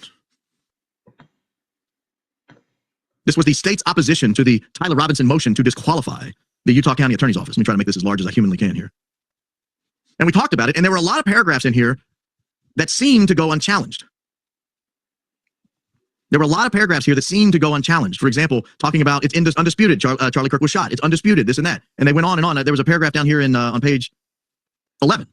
[SPEAKER 9] This was the state's opposition to the Tyler Robinson motion to disqualify the Utah County Attorney's Office. Let me try to make this as large as I humanly can here. And we talked about it, and there were a lot of paragraphs in here that seemed to go unchallenged. There were a lot of paragraphs here that seemed to go unchallenged. For example, talking about it's undisputed, Charlie Kirk was shot. It's undisputed, this and that. And they went on and on. There was a paragraph down here on page 11.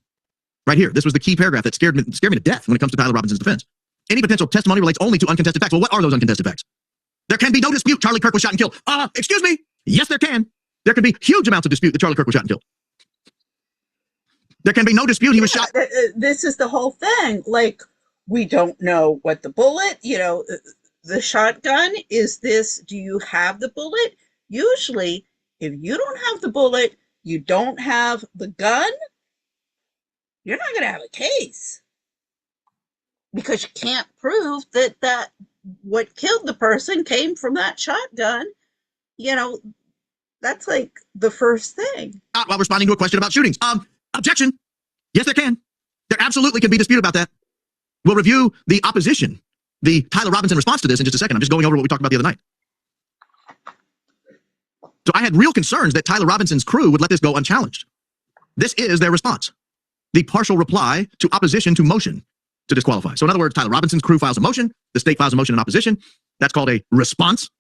[SPEAKER 9] Right here. This was the key paragraph that scared me to death when it comes to Tyler Robinson's defense. Any potential testimony relates only to uncontested facts. Well, what are those uncontested facts? There can be no dispute Charlie Kirk was shot and killed. Excuse me. Yes, there can. There can be huge amounts of dispute that Charlie Kirk was shot and killed. There can be no dispute he was shot.
[SPEAKER 1] This is the whole thing. Like, we don't know what the bullet, the shotgun is this. Do you have the bullet? Usually, if you don't have the bullet, you don't have the gun, you're not going to have a case. Because you can't prove that what killed the person came from that shotgun. That's like the first thing.
[SPEAKER 9] While responding to a question about shootings. Objection. Yes, there can. There absolutely can be dispute about that. We'll review the opposition, the Tyler Robinson response to this in just a second. I'm just going over what we talked about the other night. So I had real concerns that Tyler Robinson's crew would let this go unchallenged. This is their response. The partial reply to opposition to motion to disqualify. So in other words, Tyler Robinson's crew files a motion. The state files a motion in opposition. That's called a response.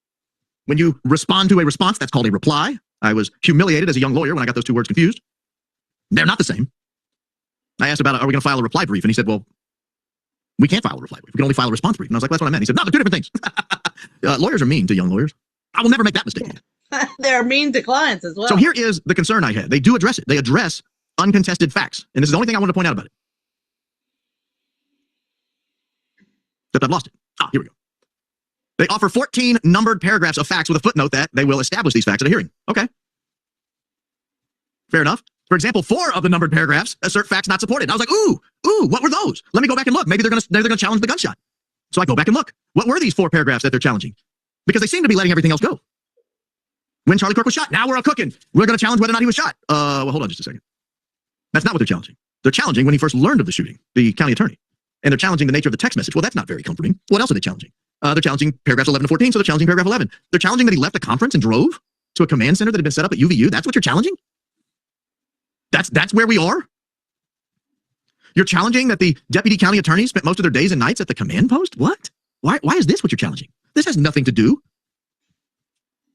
[SPEAKER 9] When you respond to a response, that's called a reply. I was humiliated as a young lawyer when I got those two words confused. They're not the same. I asked about, are we going to file a reply brief? And he said, well, we can't file a reply brief. We can only file a response brief. And I was like, that's what I meant. He said, no, they're two different things. Lawyers are mean to young lawyers. I will never make that mistake.
[SPEAKER 1] They're mean to clients as well.
[SPEAKER 9] So here is the concern I had. They do address it. They address uncontested facts. And this is the only thing I wanted to point out about it. Except I've lost it. Here we go. They offer 14 numbered paragraphs of facts with a footnote that they will establish these facts at a hearing. Okay. Fair enough. For example, 4 of the numbered paragraphs assert facts not supported. And I was like, ooh, what were those? Let me go back and look. Maybe they're gonna challenge the gunshot. So I go back and look. What were these 4 paragraphs that they're challenging? Because they seem to be letting everything else go. When Charlie Kirk was shot, now we're all cooking. We're going to challenge whether or not he was shot. Well, hold on just a second. That's not what they're challenging. They're challenging when he first learned of the shooting, the county attorney. And they're challenging the nature of the text message. Well, that's not very comforting. What else are they challenging? They're challenging paragraphs 11 to 14, so they're challenging paragraph 11. They're challenging that he left a conference and drove to a command center that had been set up at UVU. That's what you're challenging? That's where we are? You're challenging that the deputy county attorney spent most of their days and nights at the command post? What? Why is this what you're challenging? This has nothing to do.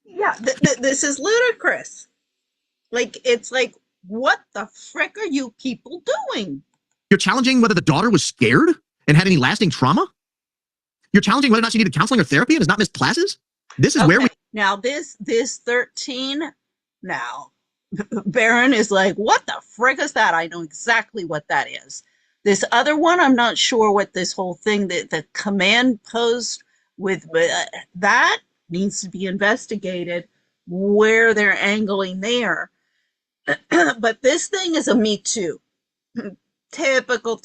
[SPEAKER 1] Yeah, this is ludicrous. It's like, what the frick are you people doing?
[SPEAKER 9] You're challenging whether the daughter was scared and had any lasting trauma? You're challenging whether or not she needed counseling or therapy and has not missed classes? This is where we...
[SPEAKER 1] Now, this 13, now, Baron is like, what the frick is that? I know exactly what that is. This other one, I'm not sure what this whole thing, the command post with that needs to be investigated, where they're angling there. But this thing is a Me Too. Typical.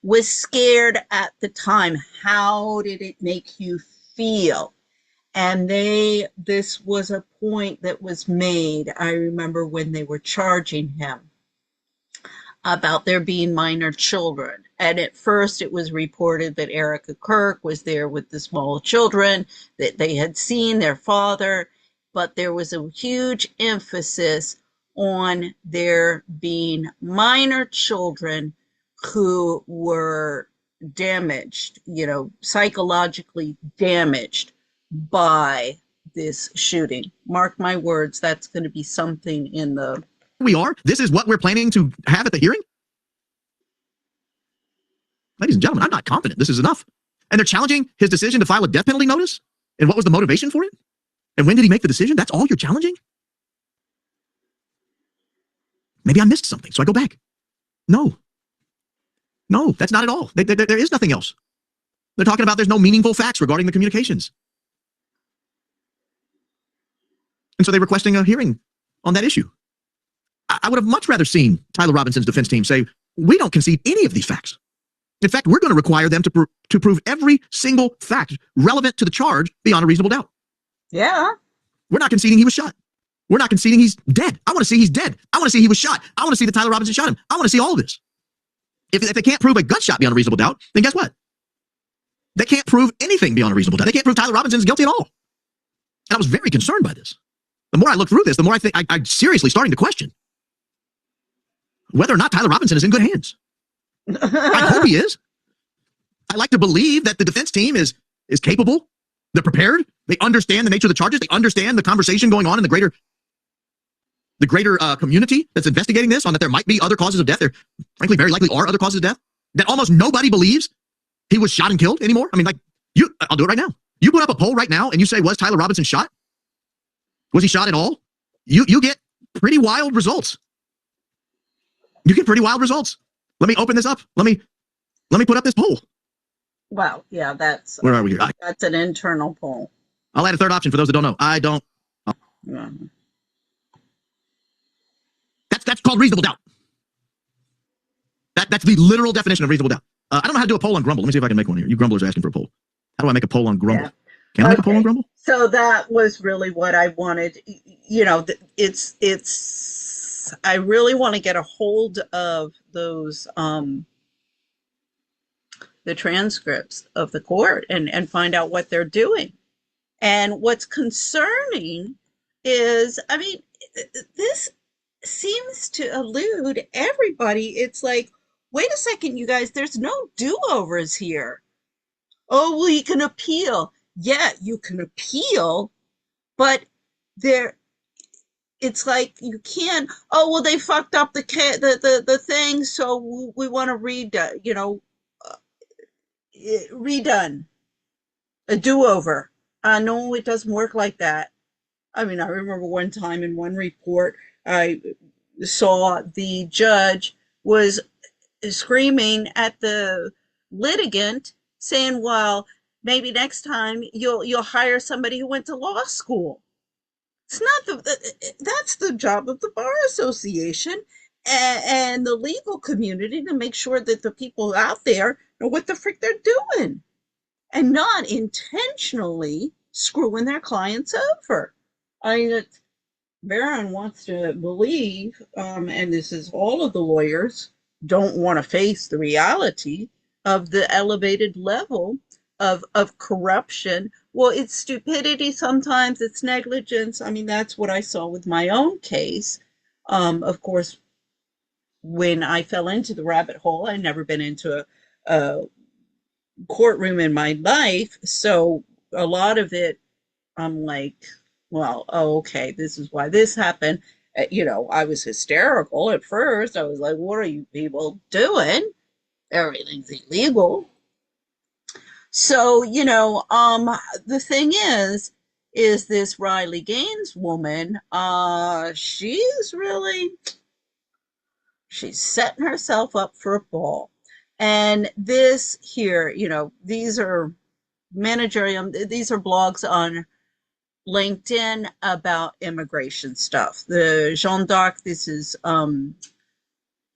[SPEAKER 1] Was scared at the time. How did it make you feel? And this was a point that was made. I remember when they were charging him about there being minor children. And at first it was reported that Erica Kirk was there with the small children, that they had seen their father, but there was a huge emphasis on there being minor children who were damaged, psychologically damaged by this shooting. Mark my words, that's going to be something in the...
[SPEAKER 9] We are? This is what we're planning to have at the hearing? Ladies and gentlemen, I'm not confident this is enough. And they're challenging his decision to file a death penalty notice? And what was the motivation for it? And when did he make the decision? That's all you're challenging? Maybe I missed something, so I go back. No, that's not at all. There is nothing else. They're talking about there's no meaningful facts regarding the communications. And so they're requesting a hearing on that issue. I would have much rather seen Tyler Robinson's defense team say, we don't concede any of these facts. In fact, we're going to require them to prove every single fact relevant to the charge beyond a reasonable doubt.
[SPEAKER 1] Yeah.
[SPEAKER 9] We're not conceding he was shot. We're not conceding he's dead. I want to see he's dead. I want to see he was shot. I want to see that Tyler Robinson shot him. I want to see all of this. If they can't prove a gunshot beyond a reasonable doubt, then guess what? They can't prove anything beyond a reasonable doubt. They can't prove Tyler Robinson is guilty at all. And I was very concerned by this. The more I look through this, the more I think I'm seriously starting to question whether or not Tyler Robinson is in good hands. I hope he is. I like to believe that the defense team is capable. They're prepared. They understand the nature of the charges. They understand the conversation going on in the greater community that's investigating this, on that there might be other causes of death. There, frankly, very likely are other causes of death that almost nobody believes he was shot and killed anymore. I mean, like, I'll do it right now. You put up a poll right now and you say, was Tyler Robinson shot? Was he shot at all? You get pretty wild results. You get pretty wild results. Let me open this up. Let me put up this poll.
[SPEAKER 1] Wow. Yeah,
[SPEAKER 9] where are we here?
[SPEAKER 1] That's an internal poll.
[SPEAKER 9] I'll add a third option for those that don't know.
[SPEAKER 1] Yeah.
[SPEAKER 9] That's called reasonable doubt. That's the literal definition of reasonable doubt. I don't know how to do a poll on Grumble. Let me see if I can make one here. You Grumblers are asking for a poll. How do I make a poll on Grumble? Yeah. Can I make a poll on Grumble?
[SPEAKER 1] So that was really what I wanted. You know, I really want to get a hold of those, the transcripts of the court and find out what they're doing. And what's concerning is, I mean, this seems to elude everybody. It's like, wait a second, you guys, there's no do-overs here. Oh, well, you can appeal. Yeah, you can appeal, but it's like you can't, oh, well, they fucked up the thing, so we want to redone, a do-over. No, it doesn't work like that. I mean, I remember one time in one report, I saw the judge was screaming at the litigant, saying, well, maybe next time you'll hire somebody who went to law school. It's not that's the job of the Bar Association and the legal community, to make sure that the people out there know what the frick they're doing and not intentionally screwing their clients over. I mean, Barron wants to believe, and this is all of the lawyers don't want to face the reality of the elevated level of corruption. Well, it's stupidity sometimes, it's negligence. I mean, that's what I saw with my own case. Of course, when I fell into the rabbit hole, I'd never been into a courtroom in my life. So a lot of it, I'm like, well, oh, okay, this is why this happened. You know, I was hysterical at first. I was like, what are you people doing? Everything's illegal. So, you know, the thing is this Riley Gaines woman, she's setting herself up for a ball. And this here, you know, these are blogs on LinkedIn about immigration stuff. The Jeanne d'Arc, this is Ingrid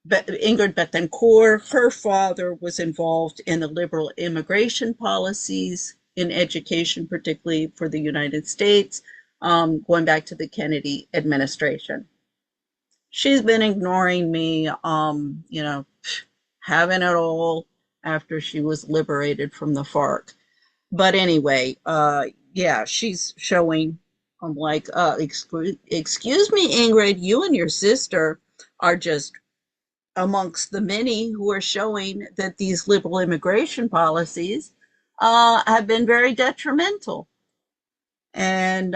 [SPEAKER 1] Betancourt. Her father was involved in the liberal immigration policies in education, particularly for the United States, going back to the Kennedy administration. She's been ignoring me, you know, having it all after she was liberated from the FARC. But anyway, yeah, she's showing, I'm like, excuse me, Ingrid, you and your sister are just amongst the many who are showing that these liberal immigration policies have been very detrimental. And,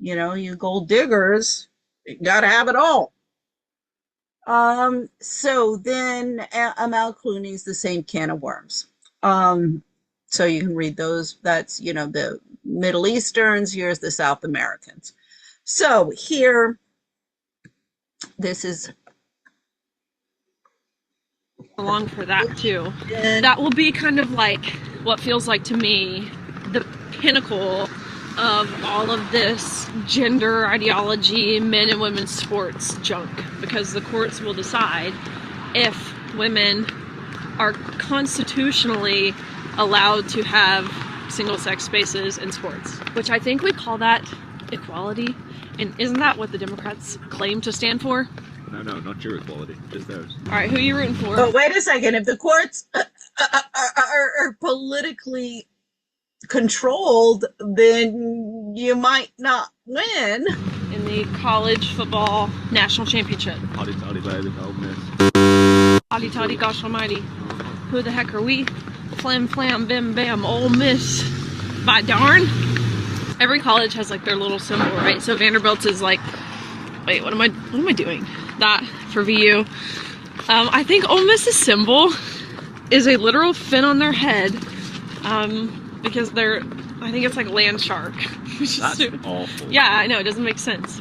[SPEAKER 1] you know, you gold diggers, you gotta have it all. So then Amal Clooney's the same can of worms. So you can read those. That's, you know, the Middle Easterns, here's the South Americans. So here, this is
[SPEAKER 3] along for that too. That will be kind of like what feels like to me the pinnacle of all of this gender ideology, men and women's sports junk, because the courts will decide if women are constitutionally allowed to have single-sex spaces in sports, which I think we call that equality. And isn't that what the Democrats claim to stand for?
[SPEAKER 7] No, not your equality, just theirs.
[SPEAKER 3] All right, who are you rooting for?
[SPEAKER 1] But wait a second. If the courts are politically controlled, then you might not win.
[SPEAKER 3] In the college football national championship.
[SPEAKER 7] Howdy, baby, Ole Miss.
[SPEAKER 3] Howdy toddy, gosh almighty. Who the heck are we? Flam flam bim bam, Ole Miss. By darn. Every college has like their little symbol, right? So Vanderbilt's is like, wait, what am I doing? That for VU. I think Ole Miss's symbol is a literal fin on their head, because I think it's like land shark.
[SPEAKER 7] That's awful.
[SPEAKER 3] Yeah, I know, it doesn't make sense.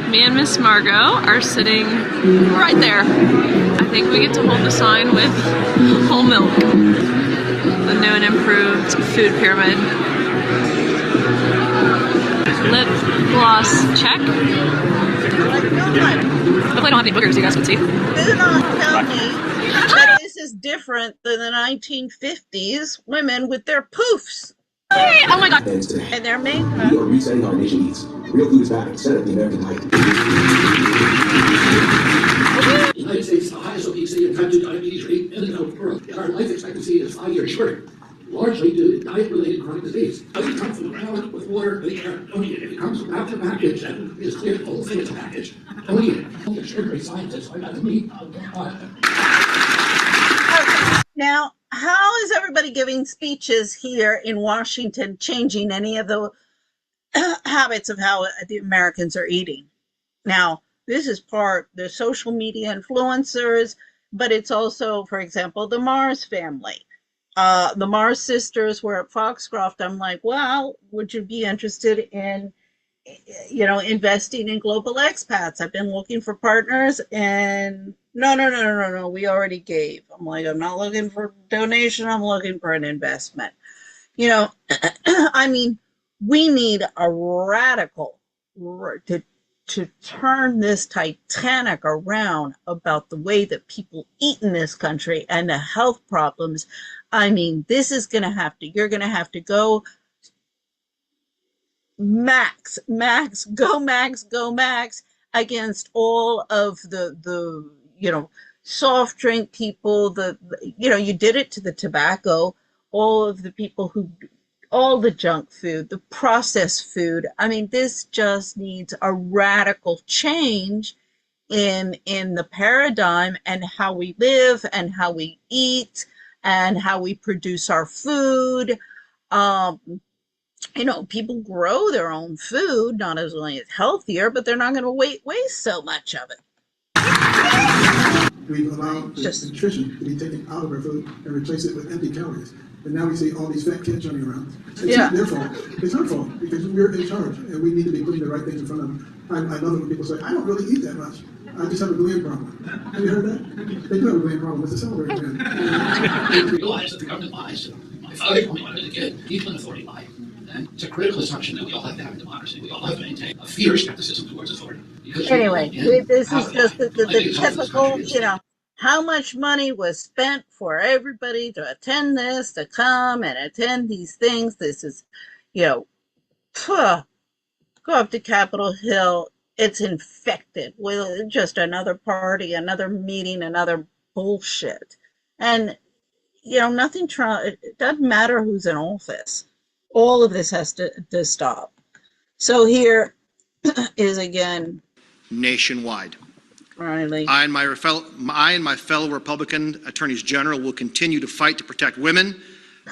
[SPEAKER 3] Me and Miss Margot are sitting right there. I think we get to hold the sign with whole milk. The new and improved food pyramid. Lip gloss check. Hopefully I don't have any boogers you guys can see.
[SPEAKER 1] Do not tell me that this is different than the 1950s women with their poofs.
[SPEAKER 3] Hey, oh my god.
[SPEAKER 1] And their makeup.
[SPEAKER 10] We are resetting our nation needs. Real food is back. Set up the American diet.
[SPEAKER 11] The United States is the highest obesity and type 2 diabetes rate in the developed world. Yet our life expectancy is 5 years shorter, largely due to diet-related chronic disease. Doesn't come from the ground with water, the air. Don't eat it. It comes from after the package and is clear the whole thing is a package. Don't eat it. Don't get sugary scientists like that to me.
[SPEAKER 1] Now, how is everybody giving speeches here in Washington changing any of the habits of how the Americans are eating? Now, this is the social media influencers, but it's also, for example, the Mars family. The Mars sisters were at Foxcroft. I'm like, well, would you be interested in, investing in global expats? I've been looking for partners, and no, we already gave. I'm like, I'm not looking for donation. I'm looking for an investment. I mean, we need a radical to turn this Titanic around about the way that people eat in this country and the health problems. I mean, this is going to you're going to have to go max against all of the soft drink people, you did it to the tobacco, all of the people all the junk food, the processed food. I mean, this just needs a radical change in the paradigm and how we live and how we eat and how we produce our food. People grow their own food, not as only it's healthier, but they're not going to waste so much of it.
[SPEAKER 12] We've allowed the nutrition to be taken out of our food and replace it with empty calories. And now we see all these fat kids running around. It's not their fault. It's our fault because we're in charge and we need to be putting the right things in front of them. I love it when people say, I don't really eat that much. I just have a gland problem. Have you heard that? They do have a gland problem. It's a salivary gland.
[SPEAKER 11] I realize that the government lies. My father told me when I was a kid, people in authority lie. And it's a critical assumption that we all have to have a democracy. We all have to maintain a fierce skepticism towards authority.
[SPEAKER 1] Anyway, this is just the typical, how much money was spent for everybody to attend this, to come and attend these things. This is, go up to Capitol Hill. It's infected with just another party, another meeting, another bullshit. And, it doesn't matter who's in office. All of this has to stop. So here is again.
[SPEAKER 8] Nationwide.
[SPEAKER 1] Riley.
[SPEAKER 8] I and my fellow Republican attorneys general will continue to fight to protect women,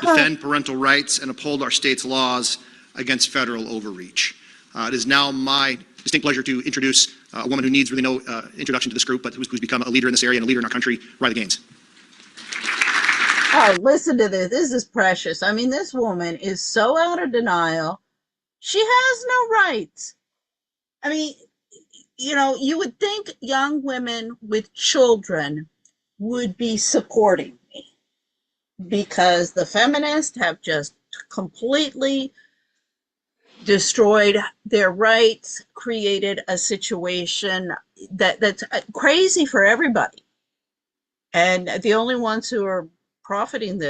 [SPEAKER 8] defend parental rights, and uphold our state's laws against federal overreach. It is now my distinct pleasure to introduce a woman who needs really no introduction to this group, but who's become a leader in this area and a leader in our country, Riley Gaines.
[SPEAKER 1] Oh, listen to this. This is precious. I mean, this woman is so out of denial. She has no rights. I mean, you would think young women with children would be supporting me because the feminists have just completely destroyed their rights, created a situation that's crazy for everybody. And the only ones who are profiting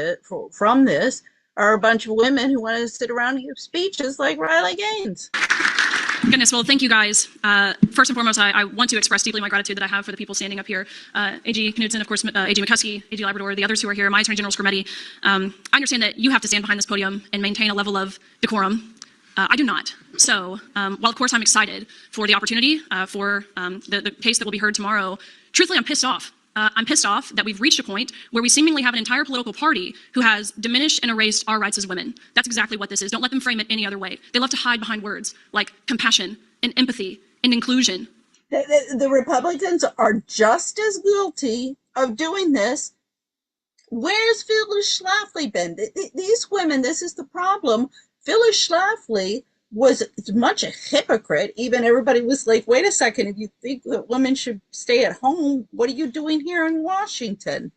[SPEAKER 1] from this are a bunch of women who want to sit around and give speeches like Riley Gaines.
[SPEAKER 5] Goodness, well, thank you guys. First and foremost, I want to express deeply my gratitude that I have for the people standing up here. A.G. Knudsen, of course, A.G. McCuskey, A.G. Labrador, the others who are here, my Attorney General Scarametti. I understand that you have to stand behind this podium and maintain a level of decorum. I do not. So, while of course I'm excited for the opportunity, for the case that will be heard tomorrow, truthfully, I'm pissed off. I'm pissed off that we've reached a point where we seemingly have an entire political party who has diminished and erased our rights as women. That's exactly what this is. Don't let them frame it any other way. They love to hide behind words like compassion and empathy and inclusion.
[SPEAKER 1] The Republicans are just as guilty of doing this. Where's Phyllis Schlafly been? These women, this is the problem. Phyllis Schlafly was much a hypocrite. Even everybody was like, wait a second, if you think that women should stay at home, what are you doing here in Washington?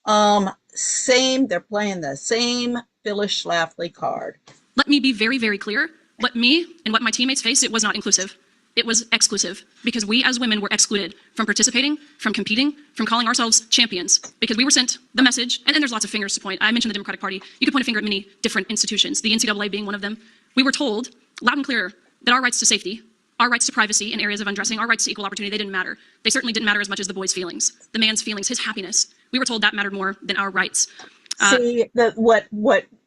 [SPEAKER 1] They're playing the same Phyllis Schlafly card.
[SPEAKER 5] Let me be very, very clear. What me and what my teammates faced, it was not inclusive. It was exclusive, because we as women were excluded from participating, from competing, from calling ourselves champions, because we were sent the message, and there's lots of fingers to point. I mentioned the Democratic Party. You could point a finger at many different institutions, the NCAA being one of them. We were told loud and clear that our rights to safety, our rights to privacy in areas of undressing, our rights to equal opportunity, they didn't matter. They certainly didn't matter as much as the boy's feelings, the man's feelings, his happiness. We were told that mattered more than our rights.
[SPEAKER 1] See, what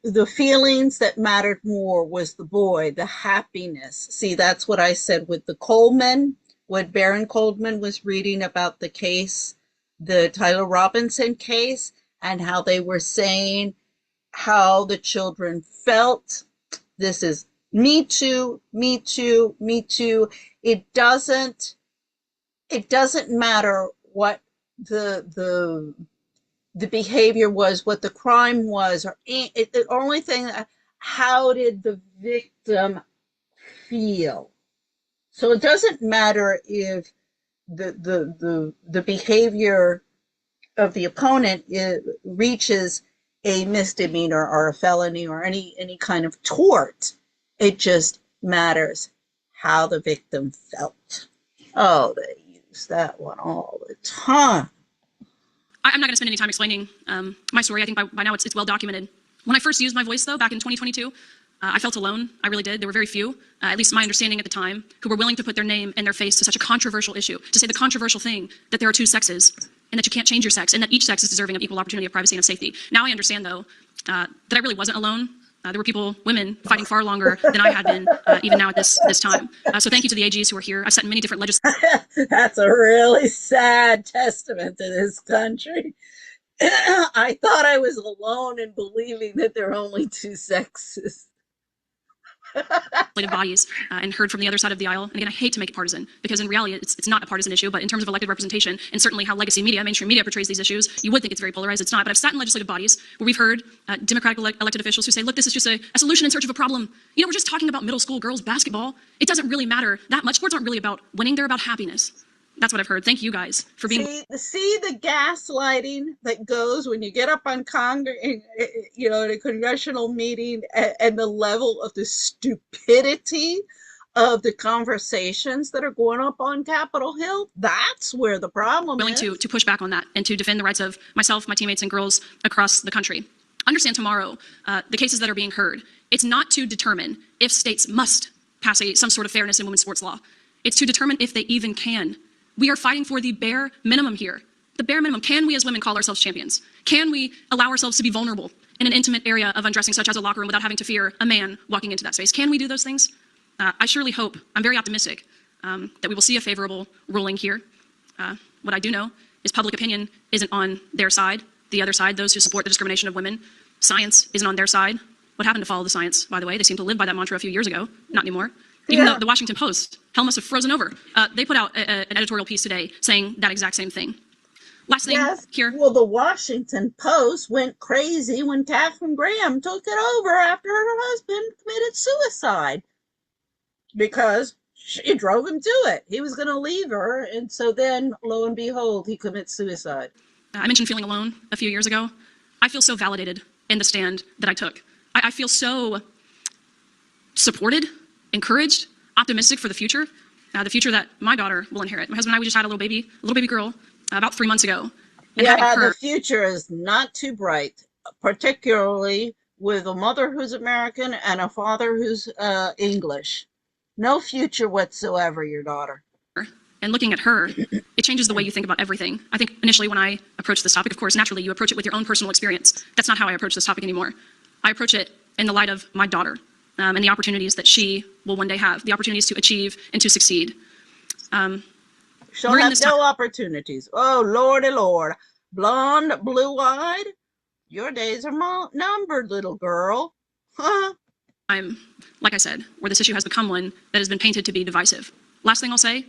[SPEAKER 1] the feelings that mattered more was the boy, the happiness. See, that's what I said with the Coleman, when Baron Coleman was reading about the case, the Tyler Robinson case, and how they were saying how the children felt. This is me too, me too, me too. It doesn't matter what the behavior was, what the crime was, or the only thing, how did the victim feel? So it doesn't matter if the behavior of the opponent reaches a misdemeanor or a felony or any kind of tort. It just matters how the victim felt. Oh, they use that one all the time.
[SPEAKER 5] I'm not going to spend any time explaining my story. I think by now it's well documented. When I first used my voice, though, back in 2022, I felt alone. I really did. There were very few, at least my understanding at the time, who were willing to put their name and their face to such a controversial issue, to say the controversial thing that there are two sexes and that you can't change your sex and that each sex is deserving of equal opportunity, of privacy, and of safety. Now I understand, though, that I really wasn't alone. There were people, women, fighting far longer than I had been, even now at this time. So thank you to the AGs who are here. I've sat in many different
[SPEAKER 1] That's a really sad testament to this country. I thought I was alone in believing that there are only two sexes.
[SPEAKER 5] legislative bodies and heard from the other side of the aisle. And again, I hate to make it partisan, because in reality, it's not a partisan issue, but in terms of elected representation and certainly how legacy media, mainstream media portrays these issues, you would think it's very polarized. It's not. But I've sat in legislative bodies where we've heard Democratic elected officials who say, look, this is just a solution in search of a problem. You know, we're just talking about middle school girls basketball. It doesn't really matter that much. Sports aren't really about winning. They're about happiness. That's what I've heard. Thank you guys for being.
[SPEAKER 1] See the gaslighting that goes when you get up on in a congressional meeting, and the level of the stupidity of the conversations that are going up on Capitol Hill. That's where the problem is.
[SPEAKER 5] Willing to push back on that and to defend the rights of myself, my teammates, and girls across the country. Understand tomorrow, the cases that are being heard, it's not to determine if states must pass some sort of fairness in women's sports law. It's to determine if they even can. We are fighting for the bare minimum here. The bare minimum. Can we as women call ourselves champions? Can we allow ourselves to be vulnerable in an intimate area of undressing, such as a locker room, without having to fear a man walking into that space? Can we do those things? I surely hope, I'm very optimistic, that we will see a favorable ruling here. What I do know is public opinion isn't on their side. The other side, those who support the discrimination of women, science isn't on their side. What happened to follow the science, by the way? They seem to live by that mantra a few years ago. Not anymore. Even though the Washington Post, hell must have frozen over. They put out an editorial piece today saying that exact same thing. Last thing here.
[SPEAKER 1] Well, the Washington Post went crazy when Katharine Graham took it over after her husband committed suicide, because she drove him to it. He was going to leave her, and so then, lo and behold, he commits suicide.
[SPEAKER 5] I mentioned feeling alone a few years ago. I feel so validated in the stand that I took. I feel so supported, encouraged, optimistic for the future that my daughter will inherit. My husband and I, we just had a little baby girl about 3 months ago. and having
[SPEAKER 1] Yeah, the
[SPEAKER 5] her.
[SPEAKER 1] future is not too bright, particularly with a mother who's American and a father who's English. No future whatsoever, your daughter.
[SPEAKER 5] And looking at her, it changes the way you think about everything. I think initially when I approached this topic, of course, naturally you approach it with your own personal experience. That's not how I approach this topic anymore. I approach it in the light of my daughter and the opportunities that she will one day have, the opportunities to achieve and to succeed.
[SPEAKER 1] She'll have no opportunities. Oh, Lordy Lord. Blonde, blue-eyed, your days are numbered, little girl. Huh?
[SPEAKER 5] I'm, like I said, where this issue has become one that has been painted to be divisive. Last thing I'll say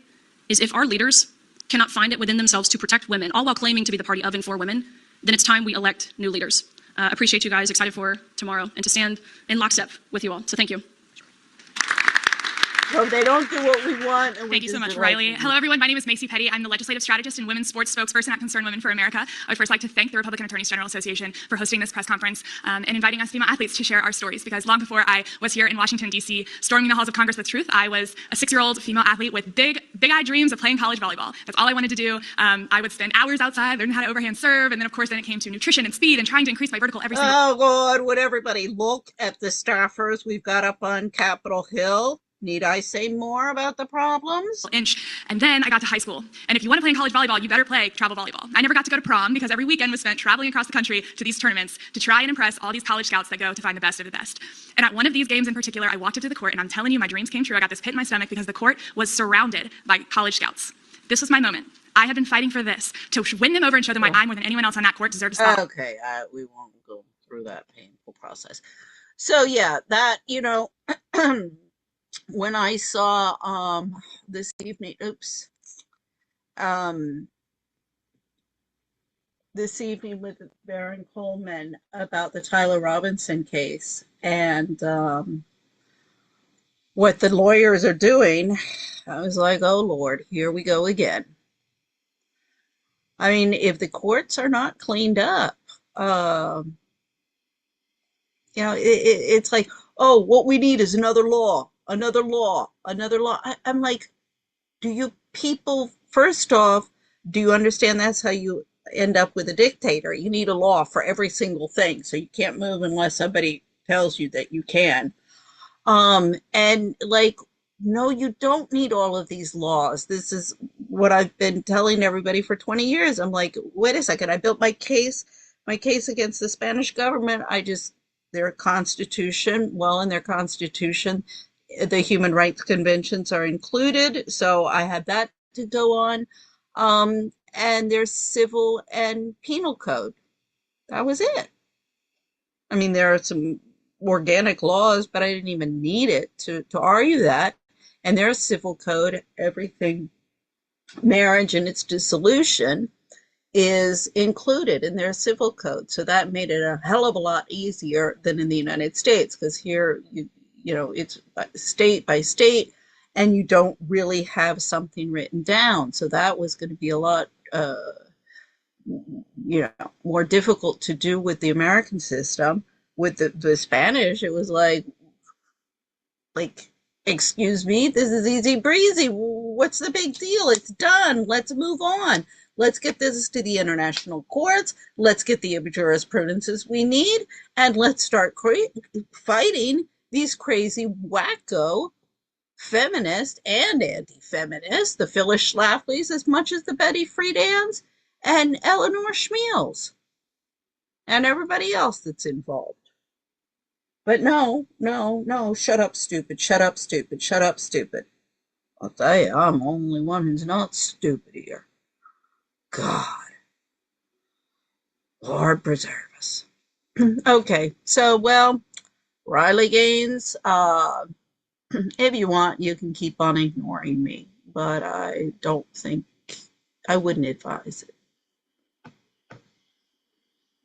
[SPEAKER 5] is if our leaders cannot find it within themselves to protect women, all while claiming to be the party of and for women, then it's time we elect new leaders. Appreciate you guys, excited for tomorrow, and to stand in lockstep with you all. So thank you.
[SPEAKER 1] So they don't do what we want. And
[SPEAKER 13] Thank you so much, Riley. Hello, everyone. My name is Macy Petty. I'm the legislative strategist and women's sports spokesperson at Concerned Women for America. I would first like to thank the Republican Attorneys General Association for hosting this press conference and inviting us female athletes to share our stories, because long before I was here in Washington, D.C., storming the halls of Congress with truth, I was a 6-year-old female athlete with big-eyed dreams of playing college volleyball. That's all I wanted to do. I would spend hours outside learning how to overhand serve, and then, of course, then it came to nutrition and speed and trying to increase my vertical every single...
[SPEAKER 1] Oh, God, would everybody look at the staffers we've got up on Capitol Hill? Need I say more about the problems?
[SPEAKER 13] And then I got to high school. And if you want to play in college volleyball, you better play travel volleyball. I never got to go to prom because every weekend was spent traveling across the country to these tournaments to try and impress all these college scouts that go to find the best of the best. And at one of these games in particular, I walked up to the court, and I'm telling you, my dreams came true. I got this pit in my stomach because the court was surrounded by college scouts. This was my moment. I had been fighting for this, to win them over and show them why I, more than anyone else on that court, deserved to stop.
[SPEAKER 1] Okay, we won't go through that painful process. So, yeah, that, you know... when I saw this evening, this evening with Baron Coleman about the Tyler Robinson case and what the lawyers are doing, I was like, oh Lord, here we go again. I mean, if the courts are not cleaned up, you know, it's like, oh, what we need is another law. Another law. I'm like, do you people, first off, do you understand that's how you end up with a dictator? You need a law for every single thing. So you can't move unless somebody tells you that you can. And like, no, you don't need all of these laws. This is what I've been telling everybody for 20 years. I'm like, wait a second. I built my case against the Spanish government. Their constitution, well, in their constitution, the human rights conventions are included, so I had that to go on. And there's civil and penal code. That was it. I mean, there are some organic laws, but I didn't even need it to argue that. And there's civil code, everything, marriage and its dissolution is included in their civil code. So that made it a hell of a lot easier than in the United States, because here you know, it's state by state, and you don't really have something written down. So that was going to be a lot, you know, more difficult to do with the American system. With the Spanish, it was like, excuse me, this is easy breezy. What's the big deal? It's done. Let's move on. Let's get this to the international courts. Let's get the jurisprudences we need, and let's start fighting these crazy wacko feminists and anti-feminists, the Phyllis Schlaflys as much as the Betty Friedan's and Eleanor Schmeals and everybody else that's involved. But no, shut up, stupid, shut up, stupid, shut up, stupid. I'll tell you, I'm the only one who's not stupid here. God. Lord preserve us. Okay, so, well, Riley Gaines, if you want, you can keep on ignoring me, but I wouldn't advise it.